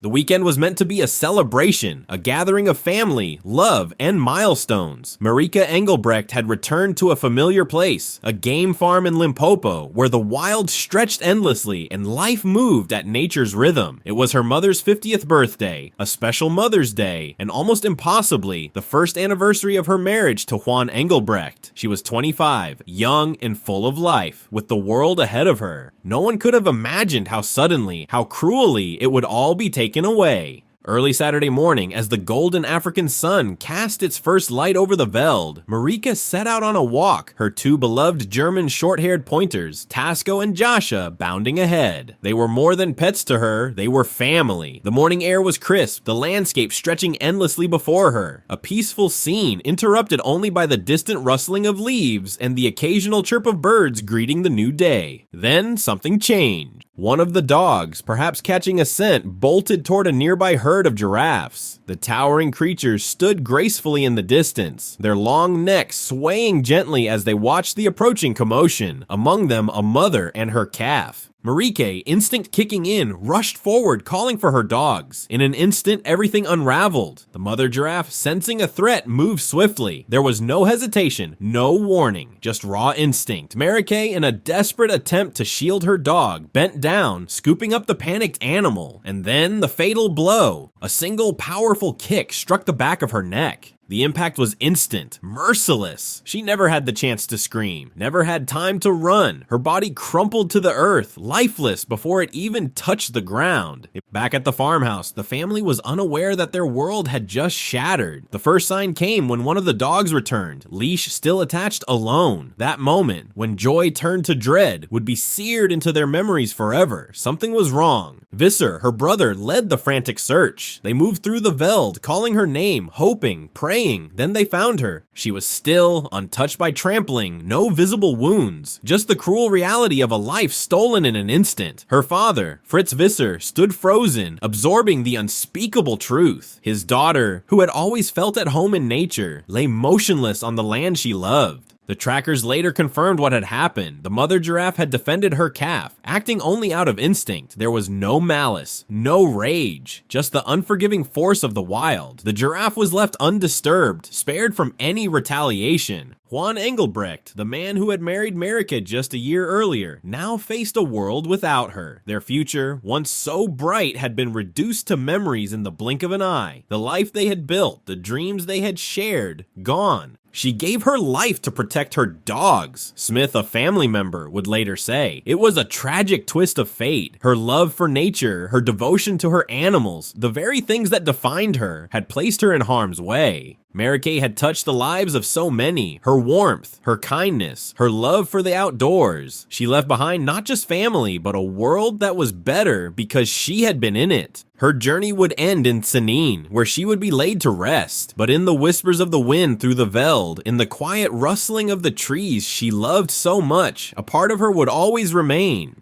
The weekend was meant to be a celebration, a gathering of family, love, and milestones. Marika Engelbrecht had returned to a familiar place, a game farm in Limpopo, where the wild stretched endlessly and life moved at nature's rhythm. It was her mother's 50th birthday, a special Mother's Day, and almost impossibly, the first anniversary of her marriage to Juan Engelbrecht. She was 25, young and full of life, with the world ahead of her. No one could have imagined how suddenly, how cruelly it would all be taken away. Early Saturday morning, as the golden African sun cast its first light over the veld, Marika set out on a walk, her two beloved German short-haired pointers, Tasco and Jascha, bounding ahead. They were more than pets to her, they were family. The morning air was crisp, the landscape stretching endlessly before her. A peaceful scene, interrupted only by the distant rustling of leaves and the occasional chirp of birds greeting the new day. Then something changed. One of the dogs, perhaps catching a scent, bolted toward a nearby herd of giraffes. The towering creatures stood gracefully in the distance, their long necks swaying gently as they watched the approaching commotion, among them a mother and her calf. Marika, instinct kicking in, rushed forward, calling for her dogs. In an instant, everything unraveled. The mother giraffe, sensing a threat, moved swiftly. There was no hesitation, no warning, just raw instinct. Marika, in a desperate attempt to shield her dog, bent down, scooping up the panicked animal. And then the fatal blow. A single powerful kick struck the back of her neck. The impact was instant, merciless. She never had the chance to scream, never had time to run. Her body crumpled to the earth, lifeless before it even touched the ground. Back at the farmhouse, the family was unaware that their world had just shattered. The first sign came when one of the dogs returned, leash still attached, alone. That moment, when joy turned to dread, would be seared into their memories forever. Something was wrong. Visser, her brother, led the frantic search. They moved through the veld, calling her name, hoping, praying. Then they found her. She was still, untouched by trampling, no visible wounds, just the cruel reality of a life stolen in an instant. Her father, Fritz Visser, stood frozen, absorbing the unspeakable truth. His daughter, who had always felt at home in nature, lay motionless on the land she loved. The trackers later confirmed what had happened. The mother giraffe had defended her calf, acting only out of instinct. There was no malice, no rage, just the unforgiving force of the wild. The giraffe was left undisturbed, spared from any retaliation. Juan Engelbrecht, the man who had married Marika just a year earlier, now faced a world without her. Their future, once so bright, had been reduced to memories in the blink of an eye. The life they had built, the dreams they had shared, gone. She gave her life to protect her dogs, Smith, a family member, would later say. It was a tragic twist of fate. Her love for nature, her devotion to her animals, the very things that defined her, had placed her in harm's way. Marika had touched the lives of so many. Her warmth, her kindness, her love for the outdoors. She left behind not just family, but a world that was better because she had been in it. Her journey would end in Sanin, where she would be laid to rest. But in the whispers of the wind through the veld, in the quiet rustling of the trees she loved so much, a part of her would always remain.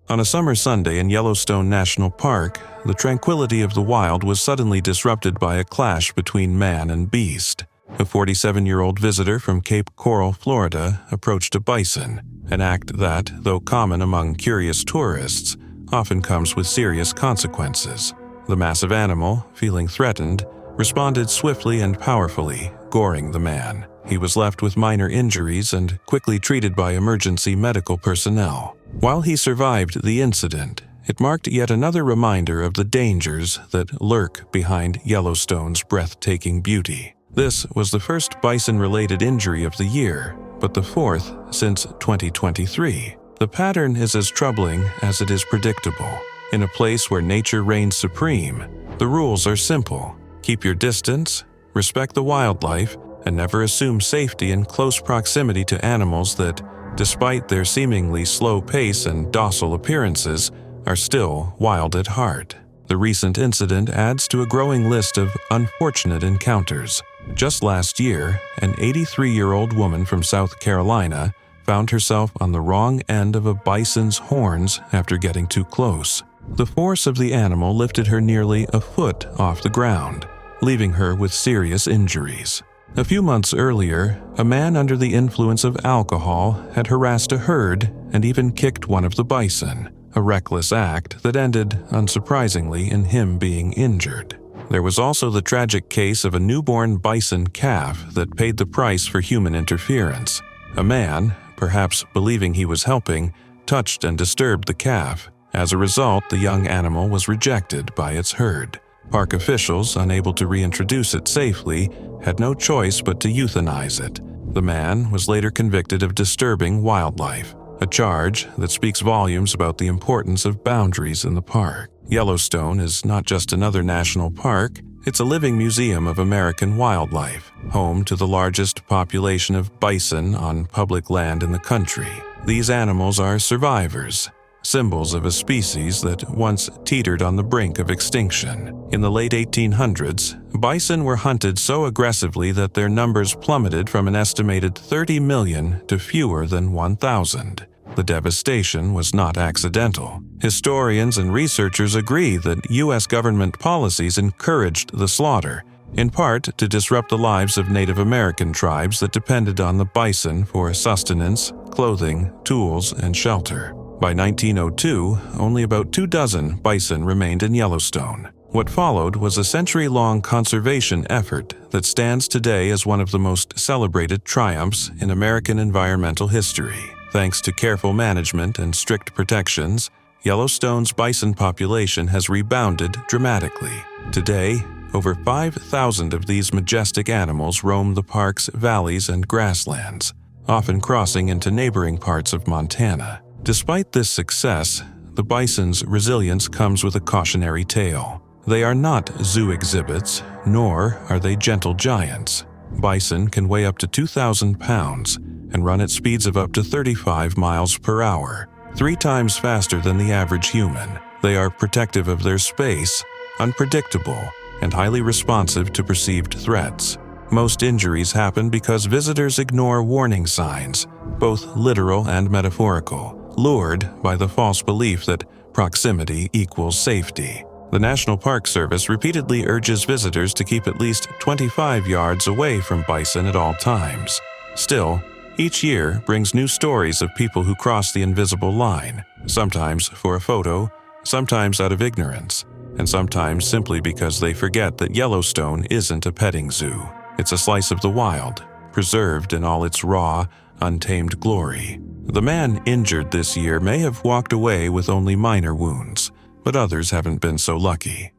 On a summer Sunday in Yellowstone National Park, the tranquility of the wild was suddenly disrupted by a clash between man and beast. A 47-year-old visitor from Cape Coral, Florida, approached a bison, an act that, though common among curious tourists, often comes with serious consequences. The massive animal, feeling threatened, responded swiftly and powerfully, goring the man. He was left with minor injuries and quickly treated by emergency medical personnel. While he survived the incident, it marked yet another reminder of the dangers that lurk behind Yellowstone's breathtaking beauty. This was the first bison-related injury of the year, but the fourth since 2023. The pattern is as troubling as it is predictable. In a place where nature reigns supreme, the rules are simple. Keep your distance, respect the wildlife, and never assume safety in close proximity to animals that, despite their seemingly slow pace and docile appearances, are still wild at heart. The recent incident adds to a growing list of unfortunate encounters. Just last year, an 83-year-old woman from South Carolina found herself on the wrong end of a bison's horns after getting too close. The force of the animal lifted her nearly a foot off the ground, leaving her with serious injuries. A few months earlier, a man under the influence of alcohol had harassed a herd and even kicked one of the bison. a reckless act that ended, unsurprisingly, in him being injured. There was also the tragic case of a newborn bison calf that paid the price for human interference. A man, perhaps believing he was helping, touched and disturbed the calf. As a result, the young animal was rejected by its herd. Park officials, unable to reintroduce it safely, had no choice but to euthanize it. The man was later convicted of disturbing wildlife, a charge that speaks volumes about the importance of boundaries in the park. Yellowstone is not just another national park, it's a living museum of American wildlife, home to the largest population of bison on public land in the country. These animals are survivors, symbols of a species that once teetered on the brink of extinction. In the late 1800s, bison were hunted so aggressively that their numbers plummeted from an estimated 30 million to fewer than 1,000. The devastation was not accidental. Historians and researchers agree that U.S. government policies encouraged the slaughter, in part to disrupt the lives of Native American tribes that depended on the bison for sustenance, clothing, tools, and shelter. By 1902, only about 24 bison remained in Yellowstone. What followed was a century-long conservation effort that stands today as one of the most celebrated triumphs in American environmental history. Thanks to careful management and strict protections, Yellowstone's bison population has rebounded dramatically. Today, over 5,000 of these majestic animals roam the park's valleys and grasslands, often crossing into neighboring parts of Montana. Despite this success, the bison's resilience comes with a cautionary tale. They are not zoo exhibits, nor are they gentle giants. Bison can weigh up to 2,000 pounds and run at speeds of up to 35 miles per hour, 3 times faster than the average human. They are protective of their space, unpredictable, and highly responsive to perceived threats. Most injuries happen because visitors ignore warning signs, both literal and metaphorical, lured by the false belief that proximity equals safety. The National Park Service repeatedly urges visitors to keep at least 25 yards away from bison at all times. Still, each year brings new stories of people who cross the invisible line, sometimes for a photo, sometimes out of ignorance, and sometimes simply because they forget that Yellowstone isn't a petting zoo. It's a slice of the wild, preserved in all its raw, untamed glory. The man injured this year may have walked away with only minor wounds, but others haven't been so lucky.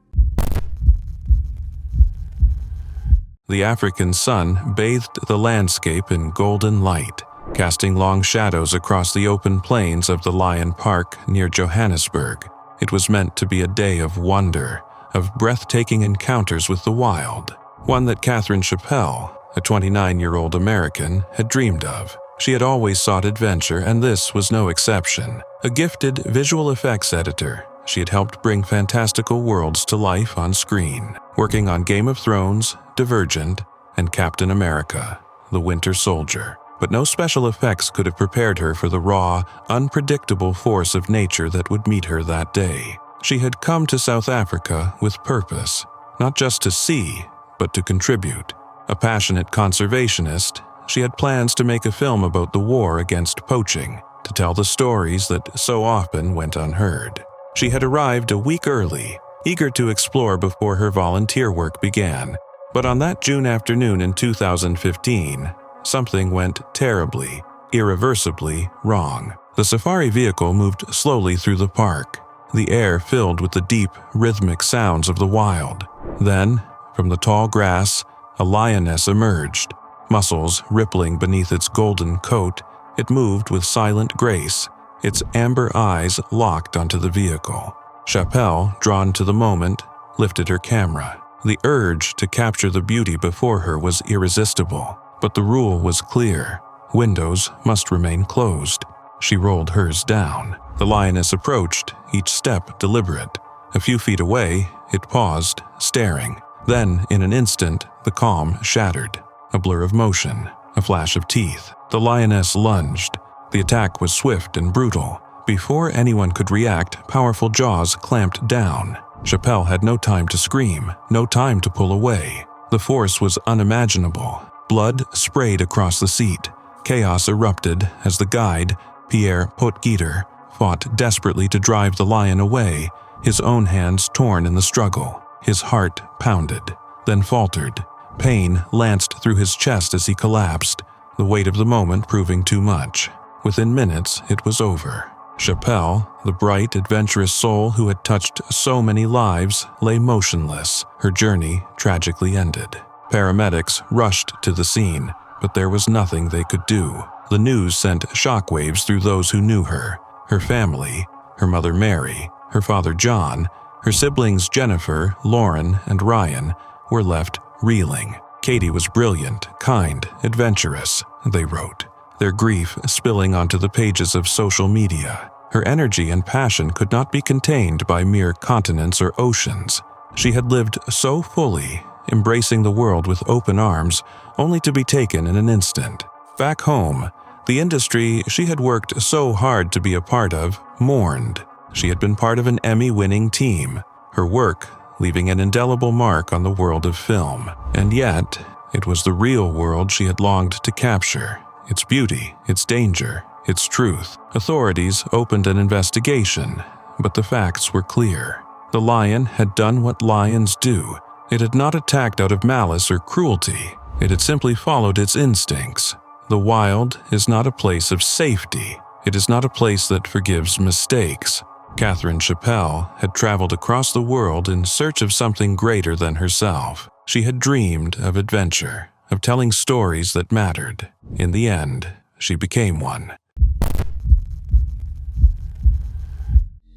The African sun bathed the landscape in golden light, casting long shadows across the open plains of the Lion Park near Johannesburg. It was meant to be a day of wonder, of breathtaking encounters with the wild, one that Catherine Chappell, a 29-year-old American, had dreamed of. She had always sought adventure, and this was no exception. A gifted visual effects editor, she had helped bring fantastical worlds to life on screen, working on Game of Thrones, Divergent, and Captain America, the Winter Soldier. But no special effects could have prepared her for the raw, unpredictable force of nature that would meet her that day. She had come to South Africa with purpose, not just to see, but to contribute. A passionate conservationist, she had plans to make a film about the war against poaching, to tell the stories that so often went unheard. She had arrived a week early, eager to explore before her volunteer work began. But on that June afternoon in 2015, something went terribly, irreversibly wrong. The safari vehicle moved slowly through the park, the air filled with the deep, rhythmic sounds of the wild. Then, from the tall grass, a lioness emerged. Muscles rippling beneath its golden coat, it moved with silent grace, its amber eyes locked onto the vehicle. Chappell, drawn to the moment, lifted her camera. The urge to capture the beauty before her was irresistible, but the rule was clear. Windows must remain closed. She rolled hers down. The lioness approached, each step deliberate. A few feet away, it paused, staring. Then, in an instant, the calm shattered. A blur of motion, a flash of teeth. The lioness lunged. The attack was swift and brutal. Before anyone could react, powerful jaws clamped down. Chappell had no time to scream, no time to pull away. The force was unimaginable. Blood sprayed across the seat. Chaos erupted as the guide, Pierre Potgieter, fought desperately to drive the lion away, his own hands torn in the struggle. His heart pounded, then faltered. Pain lanced through his chest as he collapsed, the weight of the moment proving too much. Within minutes, it was over. Chappelle, the bright, adventurous soul who had touched so many lives, lay motionless, her journey tragically ended. Paramedics rushed to the scene, but there was nothing they could do. The news sent shockwaves through those who knew her. Her family, her mother Mary, her father John, her siblings Jennifer, Lauren, and Ryan were left reeling. Katie was brilliant, kind, adventurous, they wrote, their grief spilling onto the pages of social media. Her energy and passion could not be contained by mere continents or oceans. She had lived so fully, embracing the world with open arms, only to be taken in an instant. Back home, the industry she had worked so hard to be a part of mourned. She had been part of an Emmy-winning team, her work leaving an indelible mark on the world of film. And yet, it was the real world she had longed to capture, its beauty, its danger, its truth. Authorities opened an investigation, but the facts were clear. The lion had done what lions do. It had not attacked out of malice or cruelty. It had simply followed its instincts. The wild is not a place of safety. It is not a place that forgives mistakes. Catherine Chappelle had traveled across the world in search of something greater than herself. She had dreamed of adventure, of telling stories that mattered. In the end, she became one.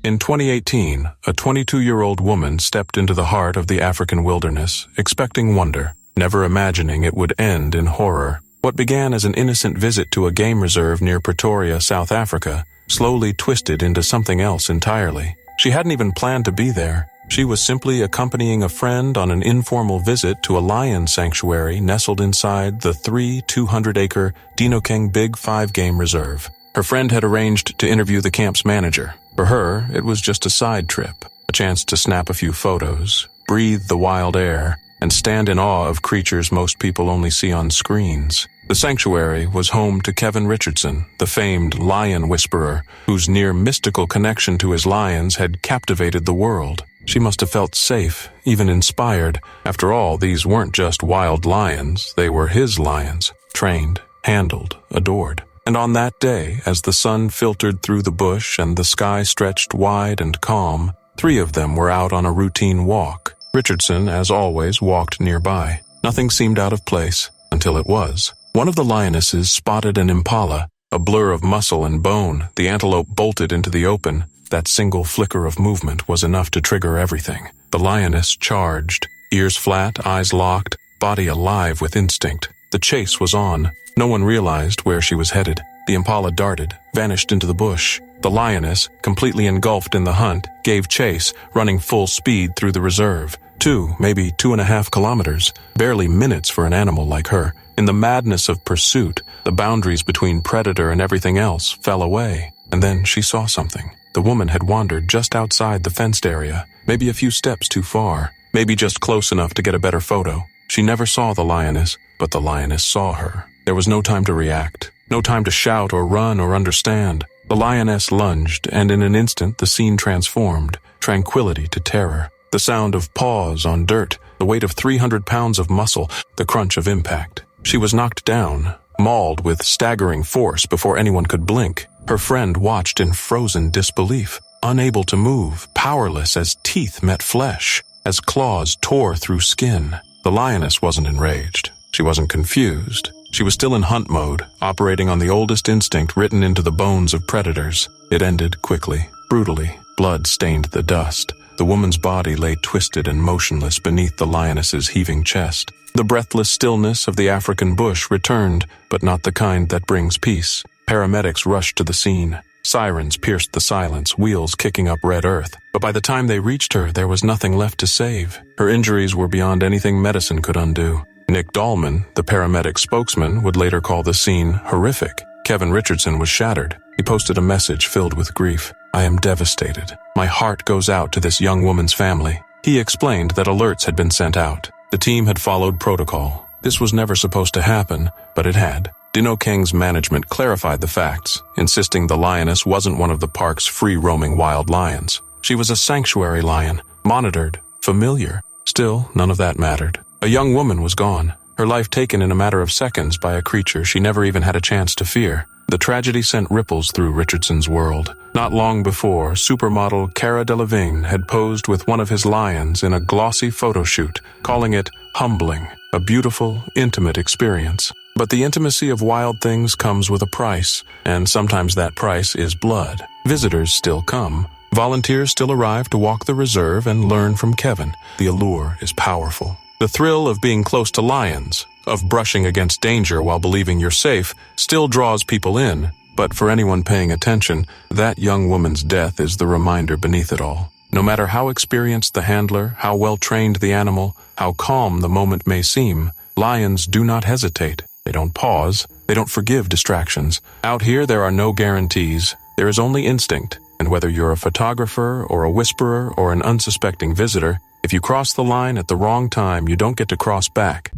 In 2018, a 22-year-old woman stepped into the heart of the African wilderness, expecting wonder, never imagining it would end in horror. What began as an innocent visit to a game reserve near Pretoria, South Africa, slowly twisted into something else entirely. She hadn't even planned to be there. She was simply accompanying a friend on an informal visit to a lion sanctuary nestled inside the 200-acre Dinokeng Big 5 Game Reserve. Her friend had arranged to interview the camp's manager. For her, it was just a side trip, a chance to snap a few photos, breathe the wild air, and stand in awe of creatures most people only see on screens. The sanctuary was home to Kevin Richardson, the famed lion whisperer, whose near mystical connection to his lions had captivated the world. She must have felt safe, even inspired. After all, these weren't just wild lions, they were his lions, trained, handled, adored. And on that day, as the sun filtered through the bush and the sky stretched wide and calm, 3 of them were out on a routine walk. Richardson, as always, walked nearby. Nothing seemed out of place, until it was. One of the lionesses spotted an impala, a blur of muscle and bone. The antelope bolted into the open. That single flicker of movement was enough to trigger everything. The lioness charged, ears flat, eyes locked, body alive with instinct. The chase was on. No one realized where she was headed. The impala darted, vanished into the bush. The lioness, completely engulfed in the hunt, gave chase, running full speed through the reserve. 2, maybe 2.5 kilometers, barely minutes for an animal like her. In the madness of pursuit, the boundaries between predator and everything else fell away. And then she saw something. The woman had wandered just outside the fenced area, maybe a few steps too far, maybe just close enough to get a better photo. She never saw the lioness, but the lioness saw her. There was no time to react, no time to shout or run or understand. The lioness lunged, and in an instant the scene transformed, tranquility to terror. The sound of paws on dirt, the weight of 300 pounds of muscle, the crunch of impact. She was knocked down, mauled with staggering force before anyone could blink. Her friend watched in frozen disbelief, unable to move, powerless as teeth met flesh, as claws tore through skin. The lioness wasn't enraged. She wasn't confused. She was still in hunt mode, operating on the oldest instinct written into the bones of predators. It ended quickly, brutally. Blood stained the dust. The woman's body lay twisted and motionless beneath the lioness's heaving chest. The breathless stillness of the African bush returned, but not the kind that brings peace. Paramedics rushed to the scene. Sirens pierced the silence, wheels kicking up red earth. But by the time they reached her, there was nothing left to save. Her injuries were beyond anything medicine could undo. Nick Dahlman, the paramedic spokesman, would later call the scene horrific. Kevin Richardson was shattered. He posted a message filled with grief. "I am devastated. My heart goes out to this young woman's family." He explained that alerts had been sent out. The team had followed protocol. This was never supposed to happen, but it had. Dinokeng's management clarified the facts, insisting the lioness wasn't one of the park's free-roaming wild lions. She was a sanctuary lion, monitored, familiar. Still, none of that mattered. A young woman was gone, her life taken in a matter of seconds by a creature she never even had a chance to fear. The tragedy sent ripples through Richardson's world. Not long before, supermodel Cara Delevingne had posed with one of his lions in a glossy photo shoot, calling it humbling, a beautiful, intimate experience. But the intimacy of wild things comes with a price, and sometimes that price is blood. Visitors still come. Volunteers still arrive to walk the reserve and learn from Kevin. The allure is powerful. The thrill of being close to lions, of brushing against danger while believing you're safe, still draws people in. But for anyone paying attention, that young woman's death is the reminder beneath it all. No matter how experienced the handler, how well trained the animal, how calm the moment may seem, lions do not hesitate. They don't pause. They don't forgive distractions. Out here, there are no guarantees. There is only instinct. And whether you're a photographer or a whisperer or an unsuspecting visitor, if you cross the line at the wrong time, you don't get to cross back.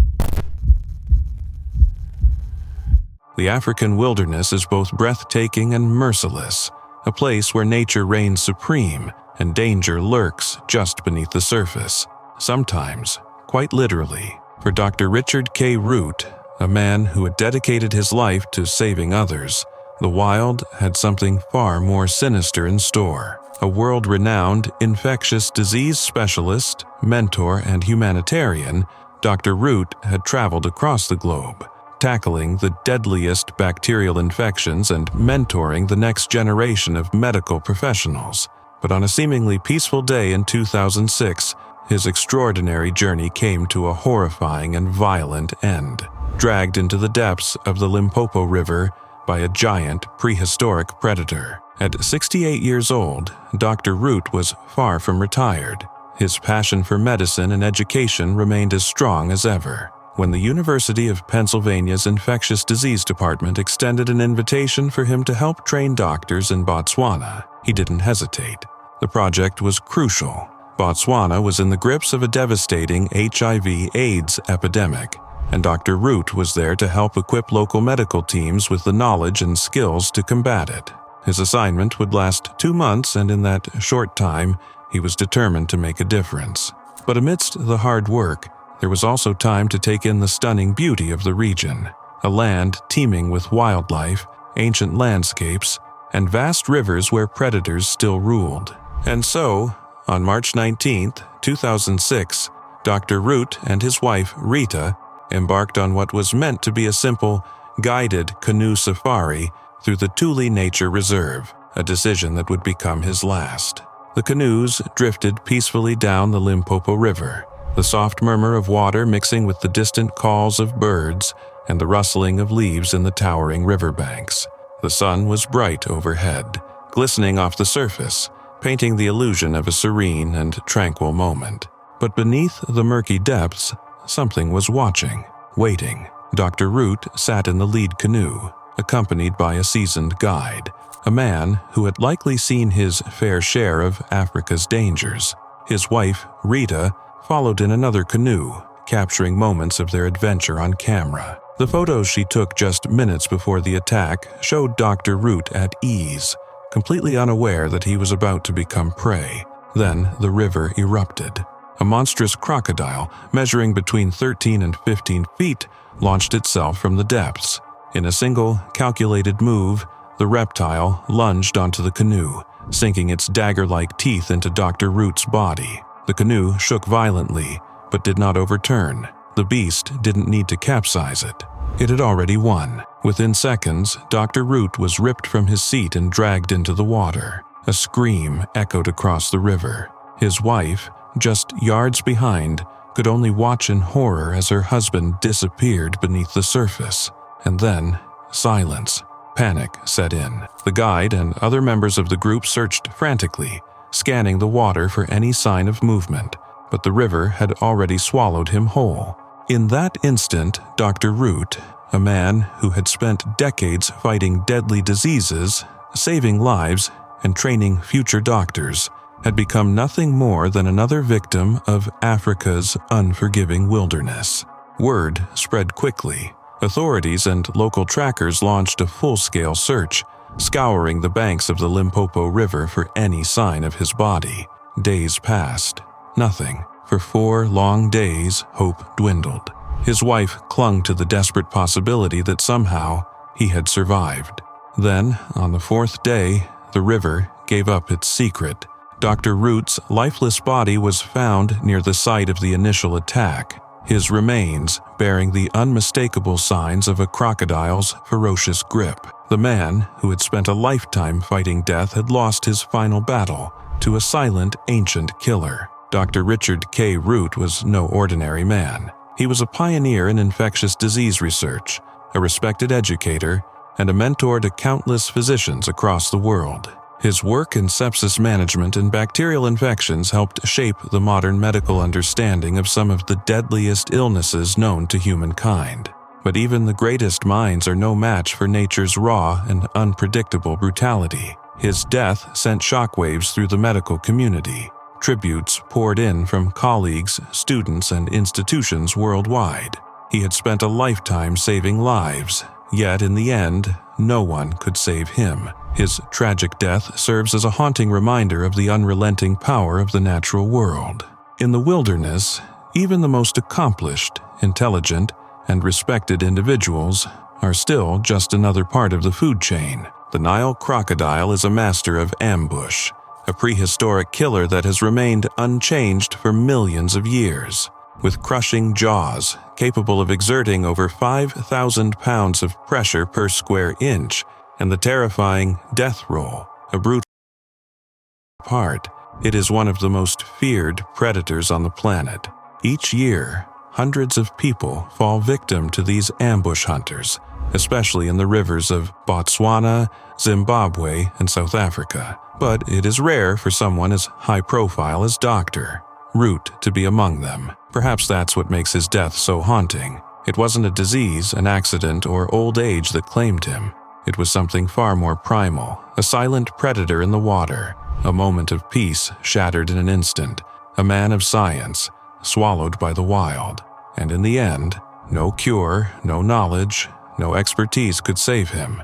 The African wilderness is both breathtaking and merciless, a place where nature reigns supreme and danger lurks just beneath the surface. Sometimes, quite literally. For Dr. Richard K. Root, a man who had dedicated his life to saving others, the wild had something far more sinister in store. A world-renowned infectious disease specialist, mentor, and humanitarian, Dr. Root had traveled across the globe, tackling the deadliest bacterial infections and mentoring the next generation of medical professionals. But on a seemingly peaceful day in 2006, his extraordinary journey came to a horrifying and violent end. Dragged into the depths of the Limpopo River by a giant prehistoric predator. At 68 years old, Dr. Root was far from retired. His passion for medicine and education remained as strong as ever. When the University of Pennsylvania's Infectious Disease Department extended an invitation for him to help train doctors in Botswana, he didn't hesitate. The project was crucial. Botswana was in the grips of a devastating HIV/AIDS epidemic, and Dr. Root was there to help equip local medical teams with the knowledge and skills to combat it. His assignment would last 2 months, and in that short time, he was determined to make a difference. But amidst the hard work, there was also time to take in the stunning beauty of the region, a land teeming with wildlife, ancient landscapes, and vast rivers where predators still ruled. And so, on March 19, 2006, Dr. Root and his wife, Rita, embarked on what was meant to be a simple, guided canoe safari through the Tule Nature Reserve, a decision that would become his last. The canoes drifted peacefully down the Limpopo River, the soft murmur of water mixing with the distant calls of birds and the rustling of leaves in the towering riverbanks. The sun was bright overhead, glistening off the surface, painting the illusion of a serene and tranquil moment. But beneath the murky depths, something was watching, waiting. Dr. Root sat in the lead canoe, accompanied by a seasoned guide, a man who had likely seen his fair share of Africa's dangers. His wife, Rita, followed in another canoe, capturing moments of their adventure on camera. The photos she took just minutes before the attack showed Dr. Root at ease, completely unaware that he was about to become prey. Then the river erupted. A monstrous crocodile, measuring between 13 and 15 feet, launched itself from the depths. In a single, calculated move, the reptile lunged onto the canoe, sinking its dagger-like teeth into Dr. Root's body. The canoe shook violently, but did not overturn. The beast didn't need to capsize it. It had already won. Within seconds, Dr. Root was ripped from his seat and dragged into the water. A scream echoed across the river. His wife, just yards behind, could only watch in horror as her husband disappeared beneath the surface. And then, silence. Panic set in. The guide and other members of the group searched frantically, scanning the water for any sign of movement, but the river had already swallowed him whole. In that instant, Dr. Root, a man who had spent decades fighting deadly diseases, saving lives, and training future doctors, had become nothing more than another victim of Africa's unforgiving wilderness. Word spread quickly. Authorities and local trackers launched a full-scale search, scouring the banks of the Limpopo River for any sign of his body. Days passed. Nothing. For 4 long days, hope dwindled. His wife clung to the desperate possibility that somehow he had survived. Then, on the 4th day, the river gave up its secret. Dr. Root's lifeless body was found near the site of the initial attack, his remains bearing the unmistakable signs of a crocodile's ferocious grip. The man, who had spent a lifetime fighting death, had lost his final battle to a silent, ancient killer. Dr. Richard K. Root was no ordinary man. He was a pioneer in infectious disease research, a respected educator, and a mentor to countless physicians across the world. His work in sepsis management and bacterial infections helped shape the modern medical understanding of some of the deadliest illnesses known to humankind. But even the greatest minds are no match for nature's raw and unpredictable brutality. His death sent shockwaves through the medical community. Tributes poured in from colleagues, students, and institutions worldwide. He had spent a lifetime saving lives, yet in the end, no one could save him. His tragic death serves as a haunting reminder of the unrelenting power of the natural world. In the wilderness, even the most accomplished, intelligent, and respected individuals are still just another part of the food chain. The Nile crocodile is a master of ambush, a prehistoric killer that has remained unchanged for millions of years. With crushing jaws, capable of exerting over 5,000 pounds of pressure per square inch, and the terrifying death roll, a brutal part, it is one of the most feared predators on the planet. Each year, hundreds of people fall victim to these ambush hunters, especially in the rivers of Botswana, Zimbabwe, and South Africa. But it is rare for someone as high-profile as Dr. Root to be among them. Perhaps that's what makes his death so haunting. It wasn't a disease, an accident, or old age that claimed him. It was something far more primal, a silent predator in the water, a moment of peace shattered in an instant, a man of science, swallowed by the wild. And in the end, no cure, no knowledge, no expertise could save him.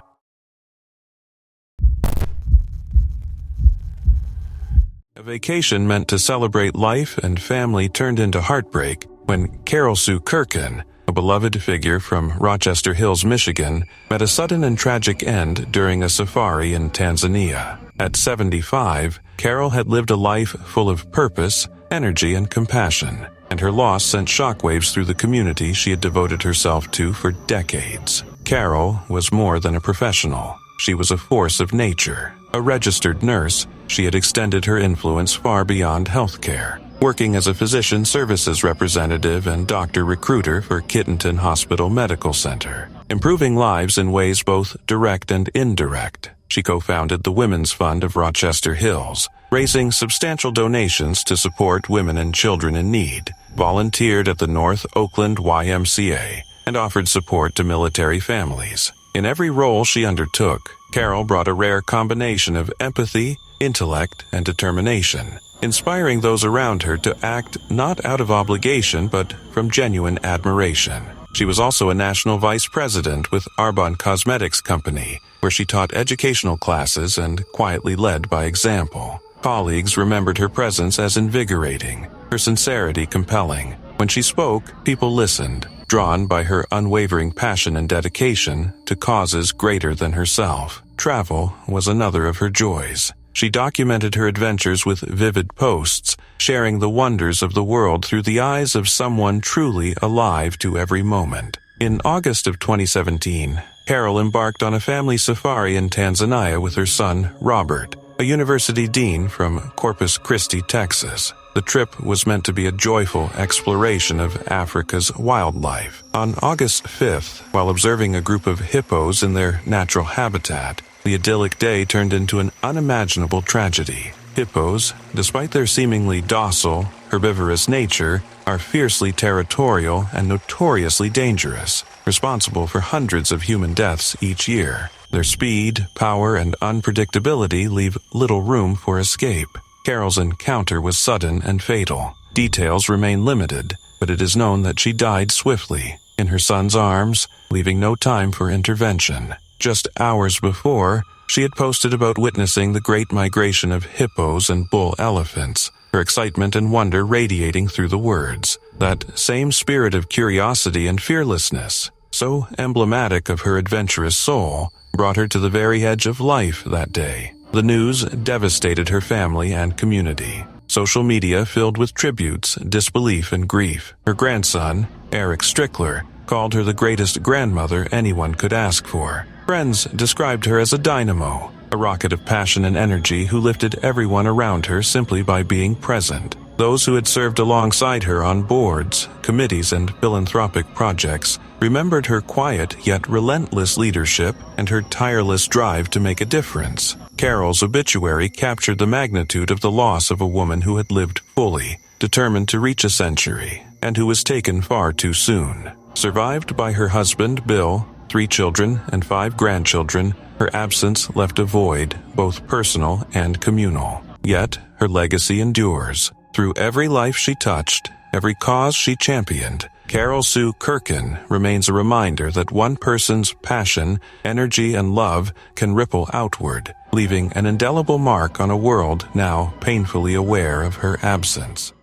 A vacation meant to celebrate life and family turned into heartbreak when Carol Sue Kirkin, a beloved figure from Rochester Hills, Michigan, met a sudden and tragic end during a safari in Tanzania. At 75, Carol had lived a life full of purpose, energy, and compassion, and her loss sent shockwaves through the community she had devoted herself to for decades. Carol was more than a professional. She was a force of nature. A registered nurse, she had extended her influence far beyond healthcare, working as a physician services representative and doctor recruiter for Kittenton Hospital Medical Center, improving lives in ways both direct and indirect. She co-founded the Women's Fund of Rochester Hills, raising substantial donations to support women and children in need, volunteered at the North Oakland YMCA, and offered support to military families. In every role she undertook, Carol brought a rare combination of empathy, intellect, and determination, inspiring those around her to act not out of obligation but from genuine admiration. She was also a national vice president with Arbonne Cosmetics Company, where she taught educational classes and quietly led by example. Colleagues remembered her presence as invigorating, her sincerity compelling. When she spoke, people listened, drawn by her unwavering passion and dedication to causes greater than herself. Travel was another of her joys. She documented her adventures with vivid posts, sharing the wonders of the world through the eyes of someone truly alive to every moment. In August of 2017, Carol embarked on a family safari in Tanzania with her son, Robert, a university dean from Corpus Christi, Texas. The trip was meant to be a joyful exploration of Africa's wildlife. On August 5th, while observing a group of hippos in their natural habitat, the idyllic day turned into an unimaginable tragedy. Hippos, despite their seemingly docile, herbivorous nature, are fiercely territorial and notoriously dangerous, responsible for hundreds of human deaths each year. Their speed, power, and unpredictability leave little room for escape. Carol's encounter was sudden and fatal. Details remain limited, but it is known that she died swiftly, in her son's arms, leaving no time for intervention. Just hours before, she had posted about witnessing the great migration of hippos and bull elephants, her excitement and wonder radiating through the words. That same spirit of curiosity and fearlessness, so emblematic of her adventurous soul, brought her to the very edge of life that day. The news devastated her family and community. Social media filled with tributes, disbelief, and grief. Her grandson, Eric Strickler, called her the greatest grandmother anyone could ask for. Friends described her as a dynamo, a rocket of passion and energy who lifted everyone around her simply by being present. Those who had served alongside her on boards, committees, and philanthropic projects remembered her quiet yet relentless leadership and her tireless drive to make a difference. Carol's obituary captured the magnitude of the loss of a woman who had lived fully, determined to reach a century, and who was taken far too soon. Survived by her husband, Bill, 3 children, and 5 grandchildren, her absence left a void, both personal and communal. Yet, her legacy endures. Through every life she touched, every cause she championed, Carol Sue Kirkin remains a reminder that one person's passion, energy, and love can ripple outward, leaving an indelible mark on a world now painfully aware of her absence.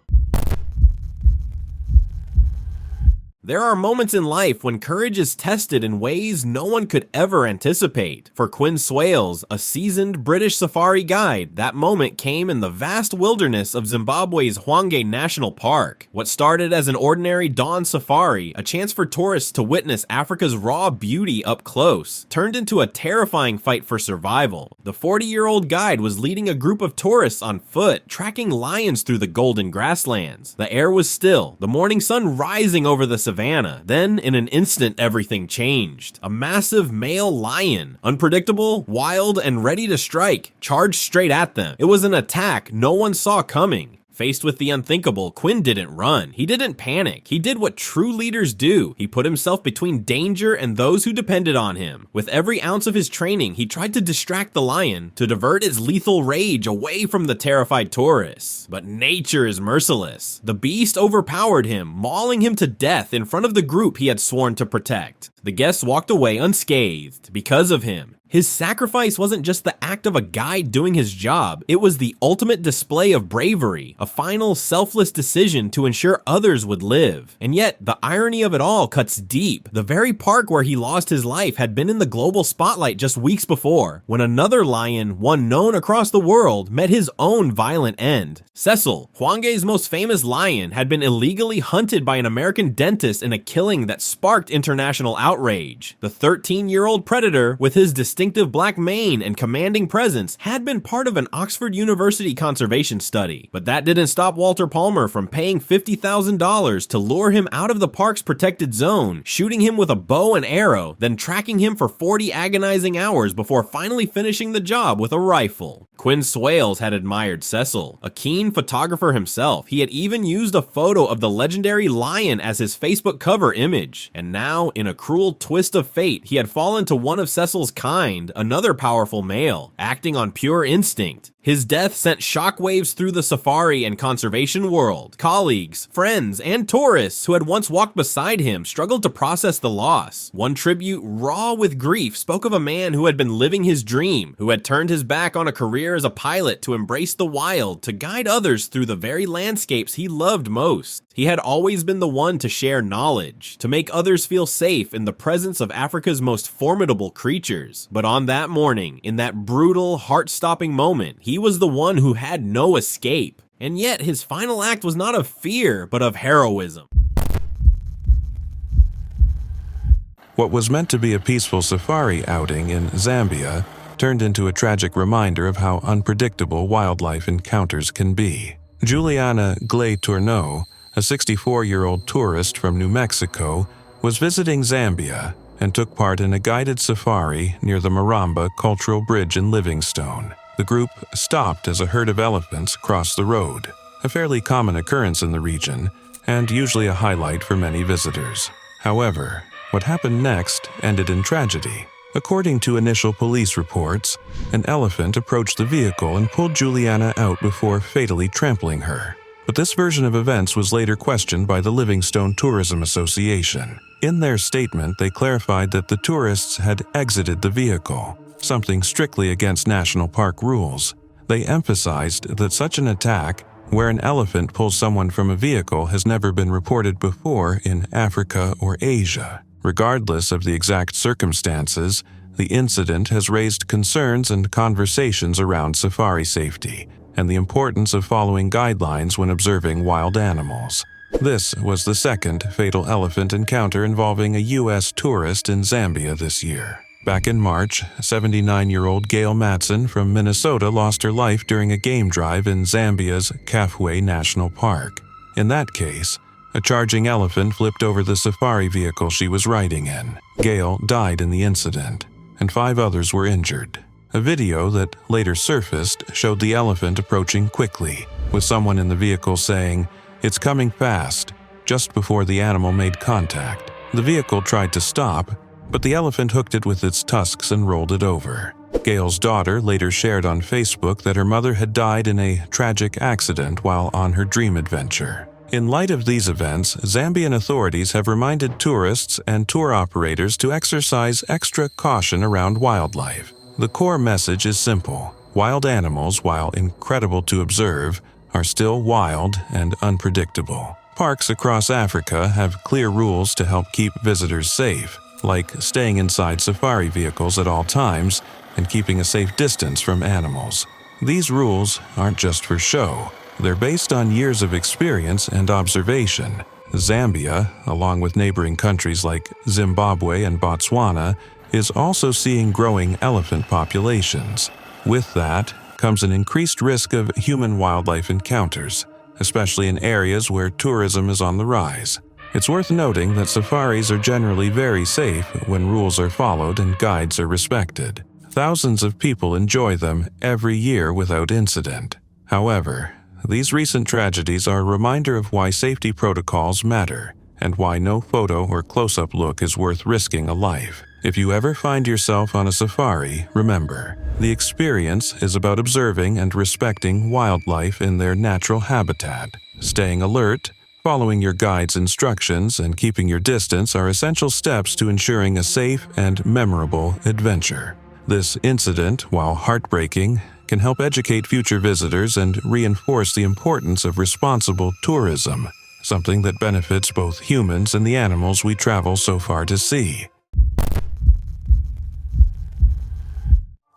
There are moments in life when courage is tested in ways no one could ever anticipate. For Quinn Swales, a seasoned British safari guide, that moment came in the vast wilderness of Zimbabwe's Hwange National Park. What started as an ordinary dawn safari, a chance for tourists to witness Africa's raw beauty up close, turned into a terrifying fight for survival. The 40-year-old guide was leading a group of tourists on foot, tracking lions through the golden grasslands. The air was still, the morning sun rising over the savannah. Then, in an instant, everything changed. A massive male lion, unpredictable, wild, and ready to strike, charged straight at them. It was an attack no one saw coming. Faced with the unthinkable, Quinn didn't run. He didn't panic. He did what true leaders do. He put himself between danger and those who depended on him. With every ounce of his training, he tried to distract the lion, to divert its lethal rage away from the terrified tourists. But nature is merciless. The beast overpowered him, mauling him to death in front of the group he had sworn to protect. The guests walked away unscathed because of him. His sacrifice wasn't just the act of a guide doing his job, it was the ultimate display of bravery, a final selfless decision to ensure others would live. And yet, the irony of it all cuts deep. The very park where he lost his life had been in the global spotlight just weeks before, when another lion, one known across the world, met his own violent end. Cecil, Hwange's most famous lion, had been illegally hunted by an American dentist in a killing that sparked international outrage. The 13-year-old predator, with his distinctive black mane and commanding presence, had been part of an Oxford University conservation study. But that didn't stop Walter Palmer from paying $50,000 to lure him out of the park's protected zone, shooting him with a bow and arrow, then tracking him for 40 agonizing hours before finally finishing the job with a rifle. Quinn Swales had admired Cecil, a keen photographer himself. He had even used a photo of the legendary lion as his Facebook cover image. And now, in a cruel twist of fate, he had fallen to one of Cecil's kind, another powerful male, acting on pure instinct. His death sent shockwaves through the safari and conservation world. Colleagues, friends, and tourists who had once walked beside him struggled to process the loss. One tribute, raw with grief, spoke of a man who had been living his dream, who had turned his back on a career as a pilot to embrace the wild, to guide others through the very landscapes he loved most. He had always been the one to share knowledge, to make others feel safe in the presence of Africa's most formidable creatures. But on that morning, in that brutal, heart-stopping moment, he was the one who had no escape. And yet, his final act was not of fear, but of heroism. What was meant to be a peaceful safari outing in Zambia turned into a tragic reminder of how unpredictable wildlife encounters can be. Juliana Glay-Tourneau, a 64-year-old tourist from New Mexico, was visiting Zambia and took part in a guided safari near the Maramba Cultural Bridge in Livingstone. The group stopped as a herd of elephants crossed the road, a fairly common occurrence in the region, and usually a highlight for many visitors. However, what happened next ended in tragedy. According to initial police reports, an elephant approached the vehicle and pulled Juliana out before fatally trampling her. But this version of events was later questioned by the Livingstone Tourism Association. In their statement, they clarified that the tourists had exited the vehicle, something strictly against national park rules. They emphasized that such an attack, where an elephant pulls someone from a vehicle, has never been reported before in Africa or Asia. Regardless of the exact circumstances, the incident has raised concerns and conversations around safari safety and the importance of following guidelines when observing wild animals. This was the second fatal elephant encounter involving a U.S. tourist in Zambia this year. Back in March, 79-year-old Gail Matson from Minnesota lost her life during a game drive in Zambia's Kafue National Park. In that case, a charging elephant flipped over the safari vehicle she was riding in. Gail died in the incident, and 5 others were injured. A video that later surfaced showed the elephant approaching quickly, with someone in the vehicle saying, "It's coming fast," just before the animal made contact. The vehicle tried to stop, but the elephant hooked it with its tusks and rolled it over. Gail's daughter later shared on Facebook that her mother had died in a tragic accident while on her dream adventure. In light of these events, Zambian authorities have reminded tourists and tour operators to exercise extra caution around wildlife. The core message is simple. Wild animals, while incredible to observe, are still wild and unpredictable. Parks across Africa have clear rules to help keep visitors safe, like staying inside safari vehicles at all times and keeping a safe distance from animals. These rules aren't just for show. They're based on years of experience and observation. Zambia, along with neighboring countries like Zimbabwe and Botswana, is also seeing growing elephant populations. With that comes an increased risk of human-wildlife encounters, especially in areas where tourism is on the rise. It's worth noting that safaris are generally very safe when rules are followed and guides are respected. Thousands of people enjoy them every year without incident. However, these recent tragedies are a reminder of why safety protocols matter and why no photo or close-up look is worth risking a life. If you ever find yourself on a safari, remember, the experience is about observing and respecting wildlife in their natural habitat. Staying alert, following your guide's instructions, and keeping your distance are essential steps to ensuring a safe and memorable adventure. This incident, while heartbreaking, can help educate future visitors and reinforce the importance of responsible tourism, something that benefits both humans and the animals we travel so far to see.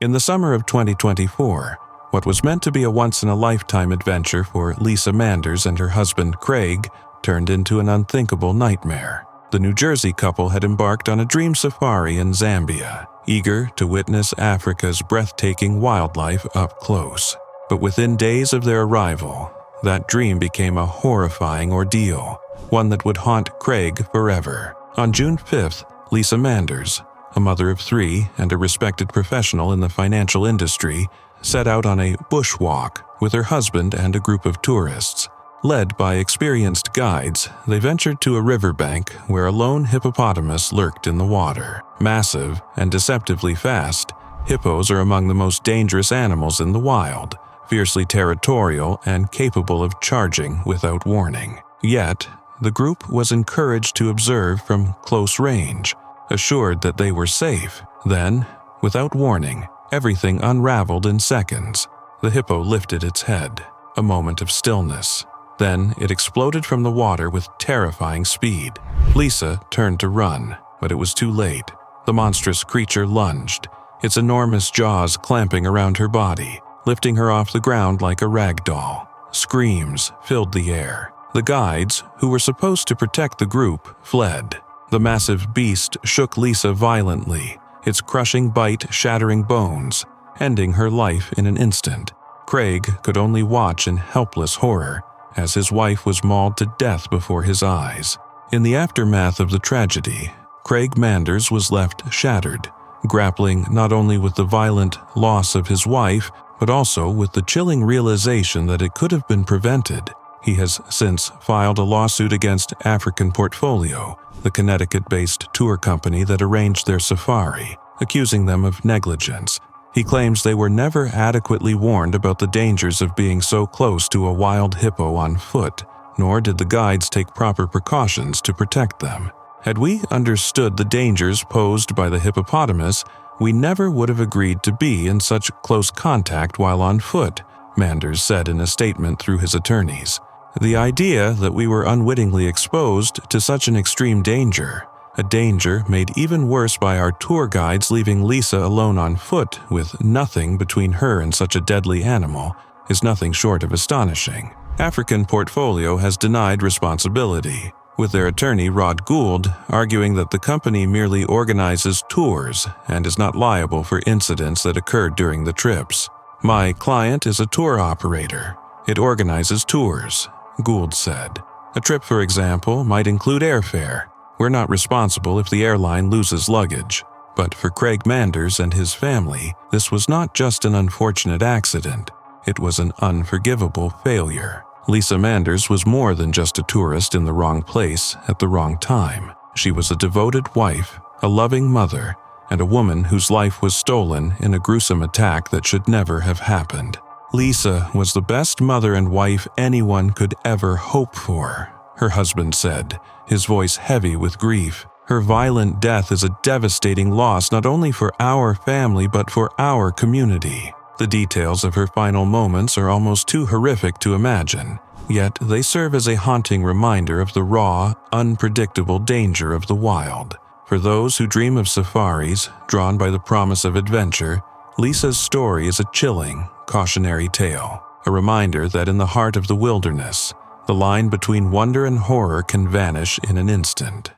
In the summer of 2024, what was meant to be a once-in-a-lifetime adventure for Lisa Manders and her husband Craig turned into an unthinkable nightmare. The New Jersey couple had embarked on a dream safari in Zambia, eager to witness Africa's breathtaking wildlife up close. But within days of their arrival, that dream became a horrifying ordeal, one that would haunt Craig forever. On June 5th, Lisa Manders, a mother of 3 and a respected professional in the financial industry, set out on a bushwalk with her husband and a group of tourists. Led by experienced guides, they ventured to a riverbank where a lone hippopotamus lurked in the water. Massive and deceptively fast, hippos are among the most dangerous animals in the wild, fiercely territorial and capable of charging without warning. Yet, the group was encouraged to observe from close range, assured that they were safe. Then, without warning, everything unraveled in seconds. The hippo lifted its head, a moment of stillness. Then it exploded from the water with terrifying speed. Lisa turned to run, but it was too late. The monstrous creature lunged, its enormous jaws clamping around her body, lifting her off the ground like a rag doll. Screams filled the air. The guides, who were supposed to protect the group, fled. The massive beast shook Lisa violently, its crushing bite shattering bones, ending her life in an instant. Craig could only watch in helpless horror as his wife was mauled to death before his eyes. In the aftermath of the tragedy, Craig Manders was left shattered, grappling not only with the violent loss of his wife, but also with the chilling realization that it could have been prevented. He has since filed a lawsuit against African Portfolio, the Connecticut-based tour company that arranged their safari, accusing them of negligence He claims they were never adequately warned about the dangers of being so close to a wild hippo on foot, nor did the guides take proper precautions to protect them. Had we understood the dangers posed by the hippopotamus, we never would have agreed to be in such close contact while on foot, Manders said in a statement through his attorneys. The idea that we were unwittingly exposed to such an extreme danger, a danger made even worse by our tour guides leaving Lisa alone on foot with nothing between her and such a deadly animal, is nothing short of astonishing. African Portfolio has denied responsibility, with their attorney Rod Gould arguing that the company merely organizes tours and is not liable for incidents that occurred during the trips. My client is a tour operator. It organizes tours, Gould said. A trip, for example, might include airfare. We're not responsible if the airline loses luggage. But for Craig Manders and his family, this was not just an unfortunate accident. It was an unforgivable failure. Lisa Manders was more than just a tourist in the wrong place at the wrong time. She was a devoted wife, a loving mother, and a woman whose life was stolen in a gruesome attack that should never have happened. Lisa was the best mother and wife anyone could ever hope for, her husband said, his voice heavy with grief. Her violent death is a devastating loss not only for our family but for our community. The details of her final moments are almost too horrific to imagine, yet they serve as a haunting reminder of the raw, unpredictable danger of the wild. For those who dream of safaris, drawn by the promise of adventure, Lisa's story is a chilling, cautionary tale, a reminder that in the heart of the wilderness, the line between wonder and horror can vanish in an instant.